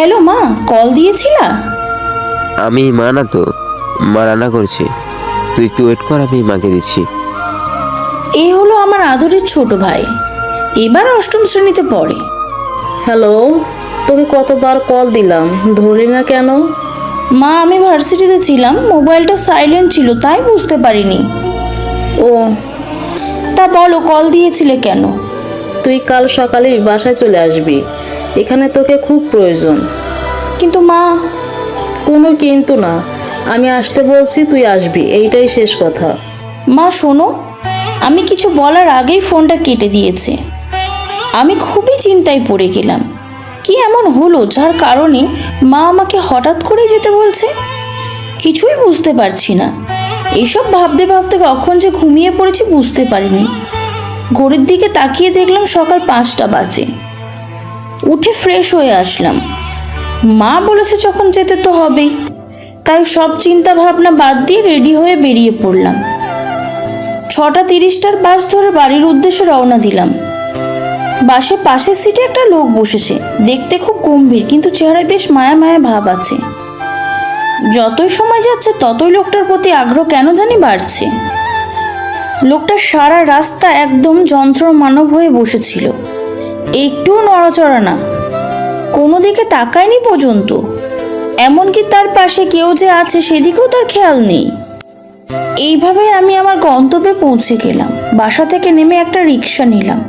Hello মা, call দিয়েছিলা? আমি মা না তো, মা রান্না করছে। তুই একটু ওয়েট কর, আমি মাকে দিচ্ছি। এ হলো আমার আদরের ছোট ভাই, এবার অষ্টম শ্রেণীতে পড়ে। হ্যালো, তোকে কতবার কল দিলাম, ধরলি না কেন? মা, আমি ভার্সিটিতে ছিলাম, মোবাইলটা সাইলেন্ট ছিল তাই বুঝতে পারিনি। ও, তা বলো, কল দিয়েছিলে কেন? তুই কাল সকালেই বাসায় চলে আসবি, এখানে তোকে খুব প্রয়োজন। কিন্তু মা। কোনো কিন্তু না, আমি আসতে বলছি, তুই আসবি, এইটাই শেষ কথা। মা শোনো, আমি কিছু বলার আগেই ফোনটা কেটে দিয়েছে। আমি খুবই চিন্তায় পড়ে গেলাম। কি এমন হলো যার কারণে মা আমাকে হঠাৎ করে যেতে বলছে? কিছুই বুঝতে পারছি না। এইসব ভাবতে ভাবতে কখন যে ঘুমিয়ে পড়েছি বুঝতে পারিনি। ঘড়ির দিকে তাকিয়ে দেখলাম সকাল 5টা বাজে। উঠে ফ্রেশ হয়ে আসলাম। মা বলেছে যখন যেতে তো হবেই, তাই সব চিন্তা ভাবনা বাদ দিয়ে রেডি হয়ে বেরিয়ে পড়লাম। 6:30টার বাস ধরে বাড়ির উদ্দেশ্যে রওনা দিলাম। বাসে পাশের সিটে একটা লোক বসেছে, দেখতে খুব গম্ভীর, কিন্তু চেহারায় বেশ মায়া মায়া ভাব আছে। যতই সময় যাচ্ছে ততই লোকটার প্রতি আগ্রহ কেন জানি বাড়ছে। লোকটা সারা রাস্তা একদম যন্ত্র মানব হয়ে বসেছিল, একটুও নড়াচড়া না, কোনো দিকে তাকায়নি পর্যন্ত। এমনকি তার পাশে কেউ যে আছে সেদিকেও তার খেয়াল নেই। এইভাবে আমি আমার গন্তব্যে পৌঁছে গেলাম। বাসা থেকে নেমে একটা রিক্সা নিলাম।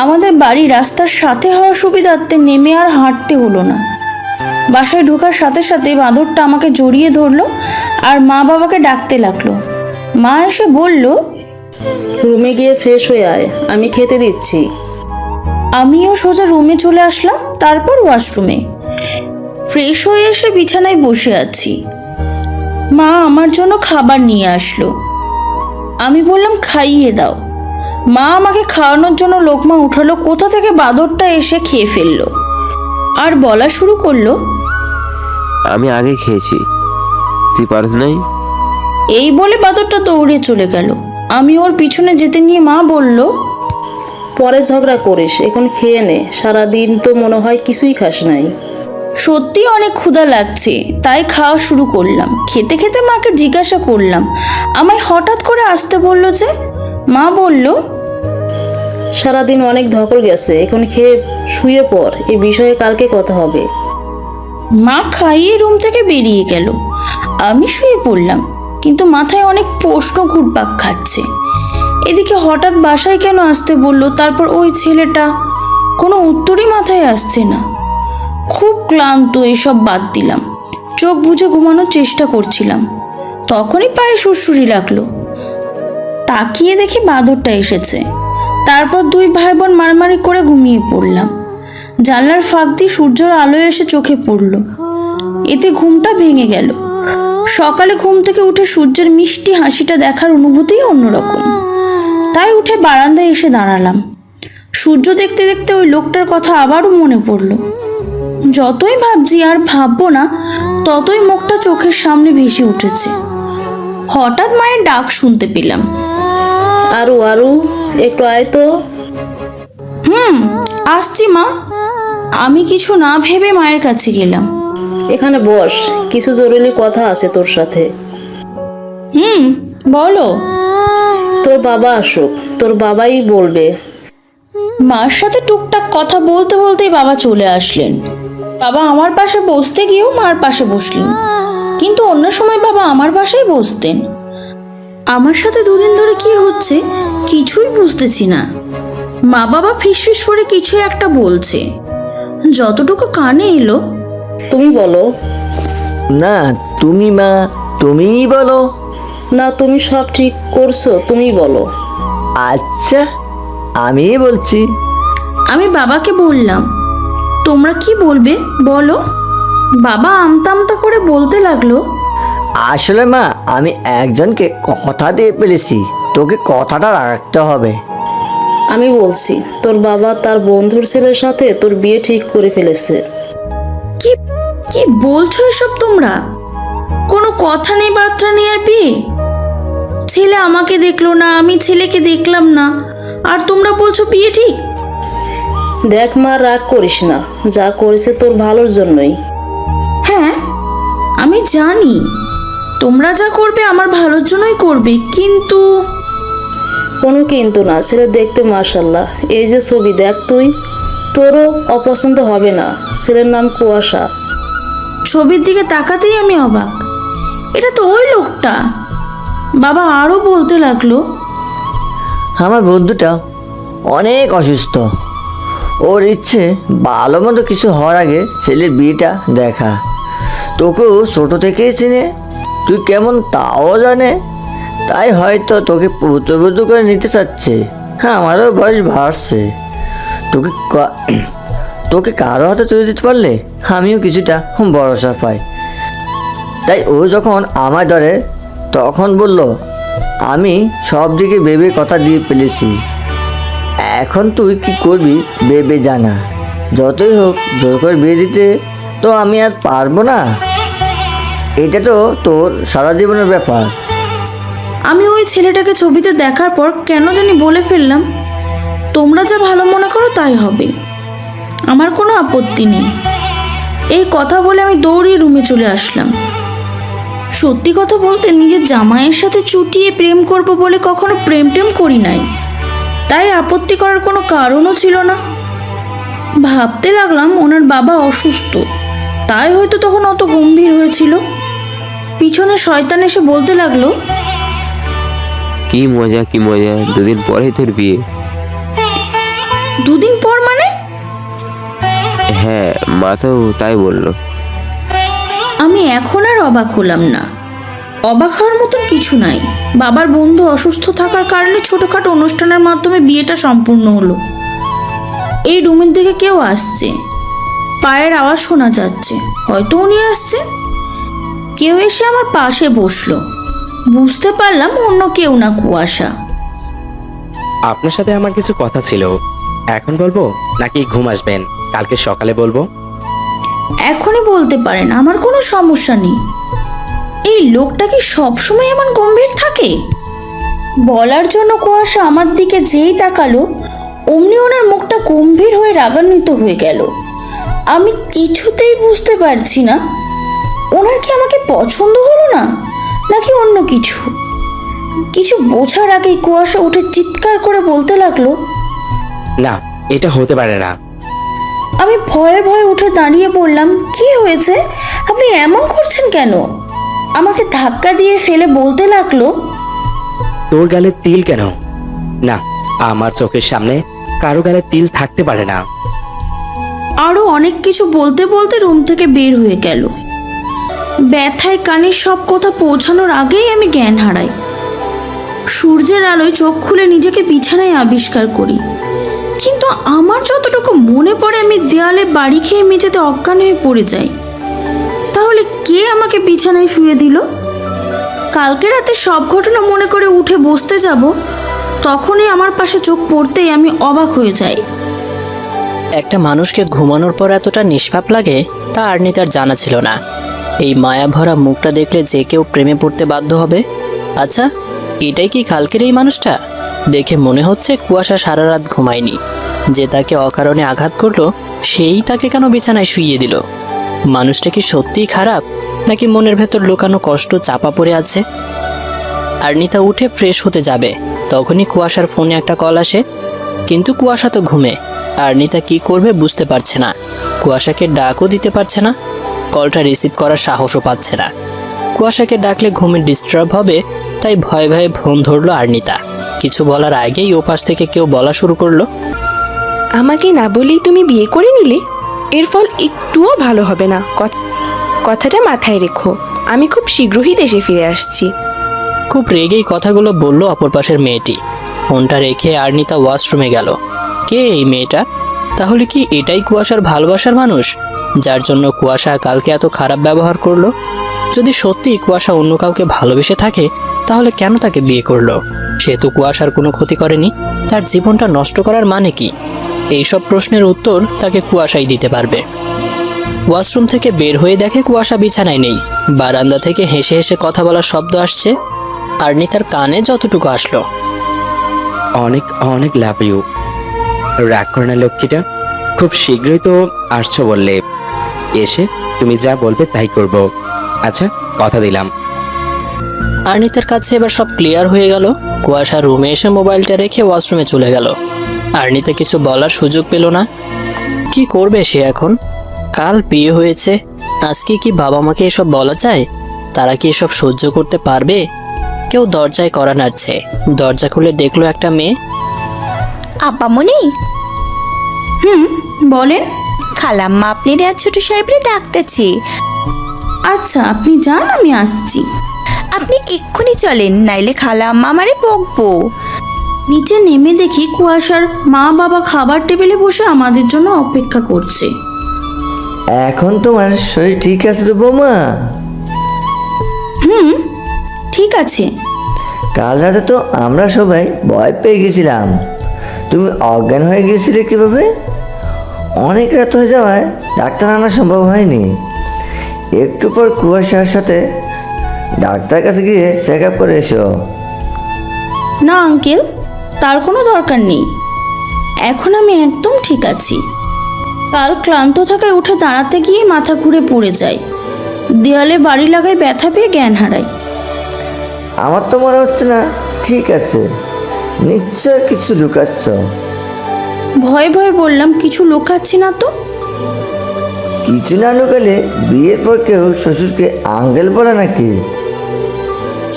আমাদের বাড়ি রাস্তার সাথে হওয়ার সুবিধার্থে নেমে আর হাঁটতে হলো না। বাসায় ঢোকার সাথে সাথে বাঁদরটা আমাকে জড়িয়ে ধরলো আর মা বাবাকে ডাকতে লাগলো। মা এসে বলল, রুমে গিয়ে ফ্রেশ হয়ে আয়, আমি খেতে দিচ্ছি। আমিও সোজা রুমে চলে আসলাম, তারপর ওয়াশরুমে। ফ্রেশ হয়ে এসে বিছানায় বসে আছি। মা আমার জন্য খাবার নিয়ে আসলো। আমি বললাম, খাইয়ে দাও। মা আমাকে খাওয়ানোর জন্য লোকমা উঠালো, কোথা থেকে বাঁদরটা এসে খেয়ে ফেললো আর বলা শুরু করলো, আমি আগে খেয়েছি, তুই পারস নাই? এই বলে বাঁদরটা দৌড়ে চলে গেল। আমি ওর পিছনে যেতে নিয়ে মা বলল, পরে ঝগড়া করিস, এখন খেয়ে নে, সারাদিন তো মনে হয় কিছুই খাস নাই। সত্যি অনেক ক্ষুধা লাগছে, তাই খাওয়া শুরু করলাম। খেতে খেতে মাকে জিজ্ঞাসা করলাম, আমায় হঠাৎ করে আসতে বললো যে? মা বলল, সারাদিন অনেক ধকল গেছে, এখন খেয়ে শুয়ে পড়, এ বিষয়ে কালকে কথা হবে। মা খাইয়ে রুম থেকে বেরিয়ে গেল। আমি শুয়ে পড়লাম, কিন্তু মাথায় অনেক প্রশ্ন ঘুরপাক খাচ্ছে। এদিকে হঠাৎ বাসায় কেন আসতে বললো, তারপর ওই ছেলেটা, কোনো উত্তরই মাথায় আসছে না। খুব ক্লান্ত, এসব বাদ দিলাম। চোখ বুজে ঘুমানোর চেষ্টা করছিলাম, তখনই পায়ে সুড়সুড়ি লাগলো। তাকিয়ে দেখি বাঁদরটা এসেছে। তারপর দুই ভাই বোন মারামারি করে ঘুমিয়ে পড়লাম। জানলার ফাঁক দিয়ে সূর্যের আলো এসে চোখে পড়ল, এতে ঘুমটা ভেঙে গেল। সকালে ঘুম থেকে উঠে সূর্যের মিষ্টি হাসিটা দেখার অনুভূতিই অন্যরকম। তাই উঠে বারান্দায় এসে দাঁড়ালাম। সূর্য দেখতে দেখতে ওই লোকটার কথা আবারও মনে পড়ল। যতই ভাবছি আর ভাববো না, ততই মুখটা চোখের সামনে ভেসে উঠেছে। হঠাৎ মায়ের ডাক শুনতে পেলাম, আরু আরু, একটু আয় তো। আসছি মা। আমি কিছু না ভেবে মায়ের কাছে গেলাম। এখানে বস, কিছু জরুরি কথা আছে তোর সাথে। বলো। তোর বাবা আসুক, তোর বাবাই বলবে। মার সাথে টুকটাক কথা বলতে বলতেই বাবা চলে আসলেন। বাবা আমার পাশে বসতে গিয়েও মার পাশে বসলেন, কিন্তু অন্য সময় বাবা আমার পাশেই বসতেন। আমার সাথে দুদিন ধরে কি হচ্ছে কিছুই বুঝতেছি না। মা বাবা ফিসফিস করে কিছু একটা বলছে, যতটুকু কানে এলো। তুমি বলো। না, তুমি মা, তুমিই বলো। না, তুমি সব ঠিক করছো, তুমি বলো। আচ্ছা, আমিই বলছি। আমি বাবাকে বললাম, তোমরা কি বলবে বলো। বাবা আমতা আমতা করে বলতে লাগলো, আসলে মা, আমি একজনকে কথা দিয়ে ফেলেছি, তোকে কথাটা রাখতে হবে। আমি বলছি, তোর বাবা তার বন্ধুর ছেলের সাথে তোর বিয়ে ঠিক করে ফেলেছে। কি কি বলছো এসব তোমরা? কোনো কথা নেই, বার্তা নেই, আর বিয়ে? ছেলে আমাকে দেখলো না, আমি ছেলেকে দেখলাম না, আর তোমরা বলছো বিয়ে ঠিক? দেখ মা, রাগ করিস না, যা করেছে তোর ভালোর জন্যই। হ্যাঁ, আমি জানি তোমরা যা করবে আমার ভালোর জন্যই করবে, কিন্তু কোনো কিন্তু না, ছেলে দেখতে মাশাল্লাহ। এই যে ছবি দেখ তুই, তোরও অপছন্দ হবে না। ছেলের নাম কুয়াশা। ছবির দিকে তাকাতেই আমি অবাক, এটা তো ওই লোকটা। বাবা আরও বলতে লাগলো, আমার বন্ধুটা অনেক অসুস্থ। ওর ইচ্ছে ভালো মতো কিছু হওয়ার আগে ছেলের বিয়েটা দেখা। তোকেও ছোটো থেকেই চিনে, তুই কেমন তাও জানে, তাই হয়তো তোকে পুত্রবধূ করে নিতে চাচ্ছে। হ্যাঁ, আমারও বয়স বাড়ছে, তোকে কারো হাতে তুলে দিতে পারলে আমিও কিছুটা ভরসা পাই। তাই ও যখন আমার ধরে তখন বলল, আমি সব দিকে ভেবে কথা দিয়ে ফেলেছি। এখন তুই কি করবি ভেবে জানা। যতই হোক জোর করে বিয়ে দিতে তো আমি আর পারবো না। এটা তো তোর সারা জীবনের ব্যাপার। আমি ওই ছেলেটাকে ছবিতে দেখার পর কেন জানি বলে ফেললাম, তোমরা যা ভালো মনে করো তাই হবে, আমার কোনো আপত্তি নেই। এই কথা বলে আমি দৌড়িয়ে রুমে চলে আসলাম। সত্যি কথা বলতে নিজের জামাইয়ের সাথে চুটিয়ে প্রেম করব বলে কখনো প্রেম টেম করি নাই, তাই আপত্তি করার কোনো কারণও ছিল না। ভাবতে লাগলাম ওনার বাবা অসুস্থ, তাই হয়তো তখন অত গম্ভীর হয়েছিল। পিছনে শয়তান এসে বলতে লাগলো, কি মজা কি মজা, দুদিন পরেই তোর বিয়ে। দুদিন পর মানে? হ্যাঁ, মা তো তাই বললো। আমি এখন আর অবাক হলাম না। অবাক হওয়ার মতন কিছু নাই। বাবার বন্ধু অসুস্থ থাকার কারণে ছোটখাটো অনুষ্ঠানের মাধ্যমে বিয়েটা সম্পূর্ণ হলো। এই রুমের দিকে কেউ আসছে, পায়ের আওয়াজ শোনা যাচ্ছে, হয়তো উনি আসছেন। কেউ এসে আমার পাশে বসলো, বুঝতে পারলাম অন্য কেউ না, কুয়াশা। আপনার সাথে আমার কিছু কথা ছিল, এখন বলবো নাকি ঘুম আসবেন কালকে সকালে বলবো? এখনই বলতে পারেন, আমার কোনো সমস্যা নেই। এই লোকটা কি সবসময় এমন গম্ভীর থাকে? বলার জন্য কুয়াশা আমার দিকে যেই তাকালো, অমনি ওনার মুখটা গম্ভীর হয়ে রাগান্বিত হয়ে গেল। আমি কিছুতেই বুঝতে পারছি না, ওনার কি আমাকে পছন্দ হলো না নাকি অন্য কিছু। কিছু বোঝার আগেই কুয়াশা উঠে চিৎকার করে বলতে লাগলো, না, এটা হতে পারে না। আমি ভয়ে ভয়ে উঠে দাঁড়িয়ে পড়লাম। কি হয়েছে? আপনি এমন করছেন কেন? আমাকে ধাক্কা দিয়ে ফেলে বলতে লাগলো, তোর গালে তিল কেন? না, আমার চোখের সামনে কারো গালে তিল থাকতে পারে না। আরো অনেক কিছু বলতে বলতে রুম থেকে বের হয়ে গেল। ব্যথায় কানের সব কথা পৌঁছানোর আগেই আমি জ্ঞান হারাই। সূর্যের আলোয় চোখ খুলে নিজেকে বিছানায় আবিষ্কার করি, কিন্তু আমার যতটুকু মনে পড়ে আমি দেয়ালে বাড়ি খেয়ে মেঝেতে অজ্ঞান হয়ে পড়ে যাই। তাহলে কে আমাকে বিছানায় শুয়ে দিল? কালকে রাতে সব ঘটনা মনে করে উঠে বসতে যাব, তখনই আমার পাশে চোখ পড়তেই আমি অবাক হয়ে যাই। একটা মানুষকে ঘুমানোর পর এতটা নিষ্পাপ লাগে তা আর্নিতার জানা ছিল না। এই মায়াভরা মুখটা দেখলে যে কেউ প্রেমে পড়তে বাধ্য হবে। আচ্ছা, এটাই কি কালকের এই মানুষটা? দেখে মনে হচ্ছে কুয়াশা সারা রাত ঘুমায়নি। যে তাকে অকারণে আঘাত করলো সেই তাকে কেন বিছানায় শুইয়ে দিল? মানুষটা কি সত্যিই খারাপ, নাকি মনের ভেতর লুকানো কষ্ট চাপা পড়ে আছে? আর্নিতা উঠে ফ্রেশ হতে যাবে, তখনই কুয়াশার ফোনে একটা কল আসে। কিন্তু কুয়াশা তো ঘুমে। আর্নিতা কি করবে বুঝতে পারছে না। কুয়াশাকে ডাকও দিতে পারছে না, কলটা রিসিভ করার সাহসও পাচ্ছে না। কুয়াশাকে ডাকলে ঘুমে ডিস্টার্ব হবে, তাই ভয়ে ভয়ে ফোন ধরলো আর্নিতা। কিছু বলার আগেই ওপাশ থেকে কেউ বলা শুরু করলো, আমাকে না বলেই তুমি বিয়ে করে নিলে? এর ফল একটুও ভালো হবে না। কথাটা মাথায় রেখো। আমি খুব শীঘ্রই দেশে ফিরে আসছি। খুব রেগেই কথাগুলো বলল অপর পাশের মেয়েটি। ফোনটা রেখে আর্নিতা ওয়াশরুমে গেল। কে এই মেয়েটা? তাহলে কি এটাই কুয়াশার ভালোবাসার মানুষ, যার জন্য কুয়াশা কালকে এত খারাপ ব্যবহার করলো? যদি সত্যি কুয়াশা অন্য কাউকে ভালোবেসে থাকে, তাহলে কেন তাকে বিয়ে করলো? সে তো কুয়াশার কোনো ক্ষতি করেনি, তার জীবনটা নষ্ট করার মানে কি? এইসব প্রশ্নের উত্তর তাকে কুয়াশাই দিতে পারবে। ওয়াশরুম থেকে বের হয়ে দেখে কুয়াশা বিছানায় নেই। বারান্দা থেকে হেসে হেসে কথা বলার শব্দ আসছে। আর্নিতার কানে যতটুকু আসলো, অনেক অনেক লাভ ইউ। রাগ করে না লক্ষ্মীটা, খুব শীঘ্রই তো আসছো বললে, এসে তুমি যা বলবে তাই করব। আচ্ছা, কথা দিলাম। আর্নিতার কাছে এবার সব ক্লিয়ার হয়ে গেল। কুয়াশা রুমে এসে মোবাইলটা রেখে ওয়াশরুমে চলে গেল। আর্নিতা কিছু বলার সুযোগ পেল না। কি করবে সে এখন? কাল বিয়ে হয়েছে, আজকে কি বাবা মাকে এসব বলা যায়? তারা কি এসব সহ্য করতে পারবে? কেউ দরজায় কড়া নাড়ছে। দরজা খুলে দেখলো একটা মেয়ে। আপামনি, বলেন। খালাম্মা আপনি রিয়া ছোট সাহেবরে ডাকতেছি। আচ্ছা, আপনি যান, আমি আসছি। আপনি এক্ষুনি চলেন, নাইলে খালাম্মা আমারে বকবো। নিচে নেমে দেখি কুয়াশার মা বাবা খাবার টেবিলে বসে আমাদের জন্য অপেক্ষা করছে। এখন তোমার শরীর ঠিক আছে তো বৌমা? ঠিক আছে। কাল রাতে তো আমরা সবাই ভয় পেয়ে গেছিলাম। তুমি অজ্ঞান হয়ে গিয়েছিলে কিভাবে? অনেক রাত হয়ে যাওয়ায় ডাক্তার আনা সম্ভব হয়নি। একটু পর কুয়াশার সাথে ডাক্তার কাছে গিয়ে চেক আপ করে এসো। না আঙ্কেল, তার কোনো দরকার নেই। এখন আমি একদম ঠিক আছি। কাল ক্লান্ত থাকায় উঠে দাঁড়াতে গিয়ে মাথা ঘুরে পড়ে যায়, দেয়ালে বাড়ি লাগায়, ব্যথা পেয়ে জ্ঞান হারায়। আমার তো মনে হচ্ছে না ঠিক আছে, নিশ্চয় কিছু লুকাচ্ছ। ভয়ে ভয়ে বললাম, কিছু লুকাচ্ছি না তো। কিছু না লুকালে বিয়ের পর কেউ শ্বশুরকে আঙ্কেল বলে নাকি?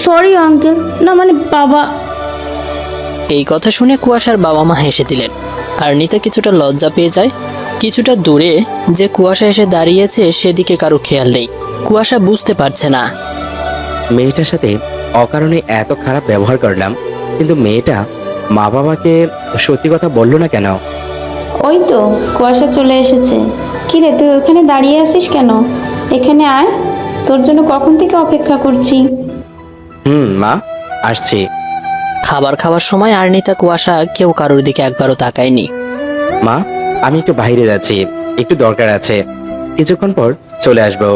সরি আঙ্কেল, না মানে বাবা। এই কথা শুনে কুয়াশার বাবা মা হেসে দিলেন। আর্নিতা কিছুটা লজ্জা পেয়ে যায়। কিছুটা দূরে যে কুয়াশা এসে দাঁড়িয়েছে সেদিকে কারো খেয়াল নেই। কুয়াশা বুঝতে পারছে না। মেয়েটার সাথে অকারণে এত খারাপ ব্যবহার করলাম, কিন্তু মেয়েটা মা বাবাকে সত্যি কথা বললো না কেন? ওই তো কুয়াশা চলে এসেছে। কি রে, তুই ওখানে দাঁড়িয়ে আছিস কেন? এখানে আয়, তোর জন্য কখন থেকে অপেক্ষা করছি। মা, আসছি। খাবার খাওয়ার সময় আর্নিতা কুয়াশা কেউ কারোর দিকে একবারও তাকায়নি। মা, আমি একটু বাইরে যাচ্ছি, একটু দরকার আছে, কিছুক্ষণ পর চলে আসবো।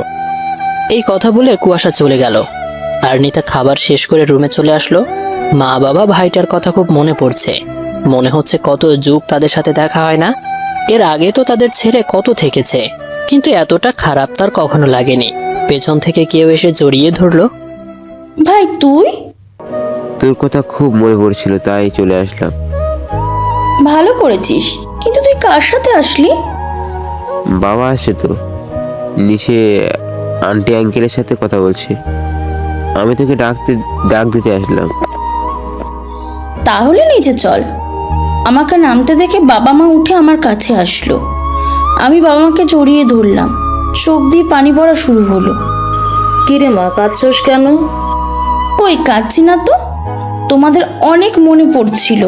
এই কথা বলে কুয়াশা চলে গেল। আর্নিতা খাবার শেষ করে রুমে চলে আসলো। মা বাবা ভাইটার কথা খুব মনে পড়ছে। মনে হচ্ছে কত যুগ তাদের সাথে দেখা হয় না। এর আগে তো তাদের ছেড়ে কত থেকেছে, কিন্তু এতটা খারাপ তার কখনো লাগেনি। পেছন থেকে কেউ এসে জড়িয়ে ধরলো। ভাই তুই? তোর কথা খুব মনে পড়ছিল, তাই চলে আসলাম। ভালো করেছিস, কিন্তু তুই কার সাথে আসলি? বাবা আসে তো, নিচে আন্টি আঙ্কেলের সাথে কথা বলছে। আমি তোকে ডাক দিতে আসলাম। তাহলে নিচে চল। আমাকে নামতে দেখে বাবা মা উঠে আমার কাছে আসলো। আমি বাবা মাকে জড়িয়ে ধরলাম। চোখ দিয়ে পানি পড়া শুরু হলো। কিরে মা, কাঁদছস কেন? কই কাঁদছি না তো, তোমাদের অনেক মনে পড়ছিল।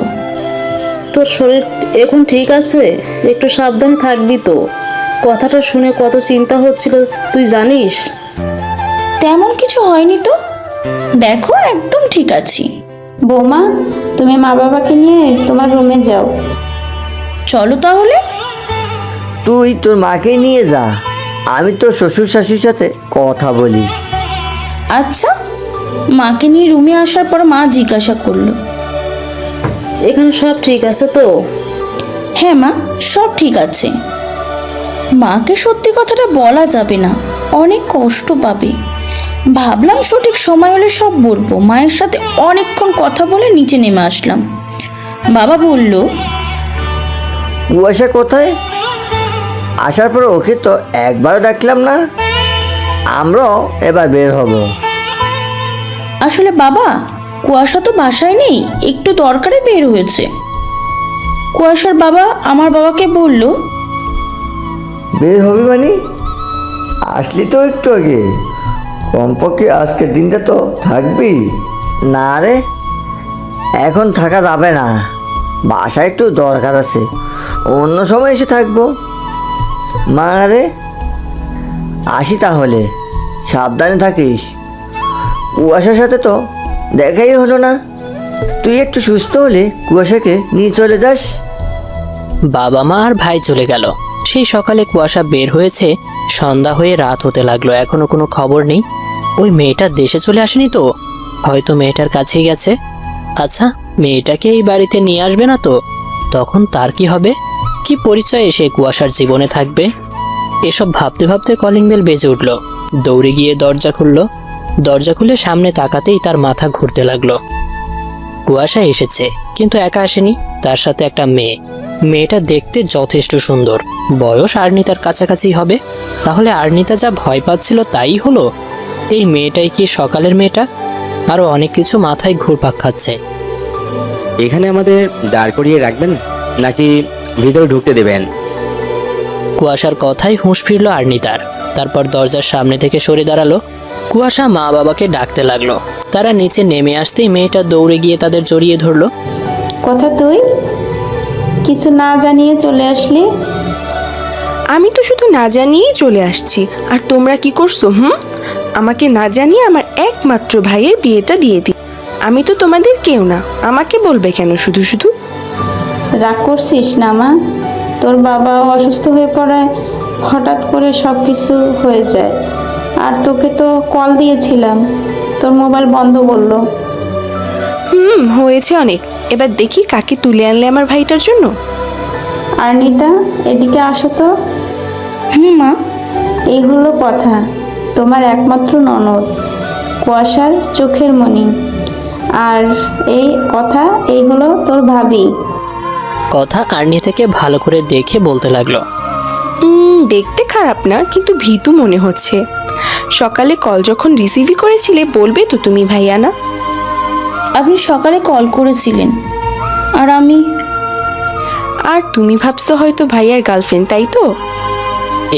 তোর শরীর এখন ঠিক আছে? একটু সাবধানে থাকবি তো। কথাটা শুনে কত চিন্তা হচ্ছিল তুই জানিস? তেমন কিছু হয়নি তো, দেখো একদম ঠিক আছি। বৌমা, তুমি মা বাবাকে নিয়ে তোমার রুমে যাও। চলো তাহলে। তুই তোর মাকে নিয়ে যা, আমি তোর শ্বশুর শাশুড়ির সাথে কথা বলি। আচ্ছা। মাকে নিয়ে রুমে আসার পর মা জিজ্ঞাসা করলো, এখানে সব ঠিক আছে তো? হ্যাঁ মা, সব ঠিক আছে। মাকে সত্যি কথাটা বলা যাবে না, অনেক কষ্ট পাবে। ভাবলাম সঠিক সময় হলে সব বলবো। মায়ের সাথে অনেকক্ষণ কথা বলে নিচে নেমে আসলাম। বাবা বলল, কুয়াশা কোথায়? আসার পর ওকে তো একবারও ডাকলাম না। আমরাও এবার বের হব। আসলে বাবা, কুয়াশা তো বাসায় নেই, একটু দরকারে বের হয়েছে। কুয়াশার বাবা আমার বাবাকে বলল, বের হবি মানে? আসলি তো একটু আগে, কমপক্ষে আজকের দিনটা তো থাকবি। না রে, এখন থাকা যাবে না, বাসায় একটু দরকার আছে, অন্য সময় এসে থাকবো। মা রে, আসি তাহলে, সাবধানে থাকিস। কুয়াশার সাথে তো দেখাই হলো না। তুই একটু সুস্থ হলে কুয়াশাকে নিয়ে চলে যাস। বাবা মা আর ভাই চলে গেল। সেই সকালে কুয়াশা বের হয়েছে, সন্ধ্যা হয়ে রাত হতে লাগলো, এখনো কোনো খবর নেই। ওই মেয়েটা দেশে চলে আসেনি তো? হয়তো মেয়েটার কাছেই গেছে। আচ্ছা, মেয়েটাকে এই বাড়িতে নিয়ে আসবে না তো? তখন তার কি হবে? কি পরিচয় এসে কুয়াশার জীবনে থাকবে? এসব ভাবতে ভাবতে কলিং বেল বেজে উঠল। দৌড়ে গিয়ে দরজা খুলল। দরজা খুলে সামনে তাকাতেই তার মাথা ঘুরতে লাগলো। কুয়াশা এসেছে, কিন্তু একা আসেনি, তার সাথে একটা মেয়ে। মেয়েটা দেখতে যথেষ্ট সুন্দর, বয়স আর্নিতার কাছাকাছি হবে। তাহলে আর্নিতা যা ভয় পাচ্ছিল তাই হলো। এই মেয়েটাই কি সকালের মেয়েটা? আরো অনেক কিছু মাথায় ঘুরপাক খাচ্ছে। এখানে আমাদের দাঁড় করিয়ে রাখবেন নাকি ভিতরে ঢুকতে দেবেন? কুয়াশার কথাই হুঁশ ফিরল আর্নিতার। তারপর দরজার সামনে থেকে সরে দাঁড়ালো। কুয়াশা মা বাবাকে ডাকতে লাগলো। তারা নিচে নেমে আসতেই মেয়েটা দৌড়ে গিয়ে তাদের জড়িয়ে ধরলো। কথা তুই কিছু না জানিয়ে চলে আসলি? আমি তো শুধু না জানিয়েই চলে আসছি, আর তোমরা কি করছো? আমাকে না জানিয়ে আমার একমাত্র ভাইয়ের বিয়েটা দিয়ে দি। আমি তো তোমাদের কেউ না, আমাকে বলবে কেন শুধু শুধু? রাগ করছিস না মা? তোর বাবা অসুস্থ হয়ে পড়ায় হঠাৎ করে সব কিছু হয়ে যায়। আর তোকে তো কল দিয়েছিলাম, তোর মোবাইল বন্ধ বললো। হয়েছে অনেক। এবার দেখি কাকে তুলে আনলে আমার ভাইটার জন্য। আর্নিতা, এদিকে আসো তো। মা। এই হলো কথা, তোমার একমাত্র ননদ, কুয়াশার চোখের মণি। আর এই কথা, এই হলো তোর ভাবি। কথা আর্নি থেকে ভালো করে দেখে বলতে লাগলো। দেখতে খারাপ না, কিন্তু ভীতু মনে হচ্ছে। সকালে কল যখন রিসিভই করেছিলে বলবে তো তুমি ভাইয়া না? আপনি সকালে কল করেছিলেন, আর তুমি ভাবছো হয়তো ভাইয়ার গার্লফ্রেন্ড, তাই তো?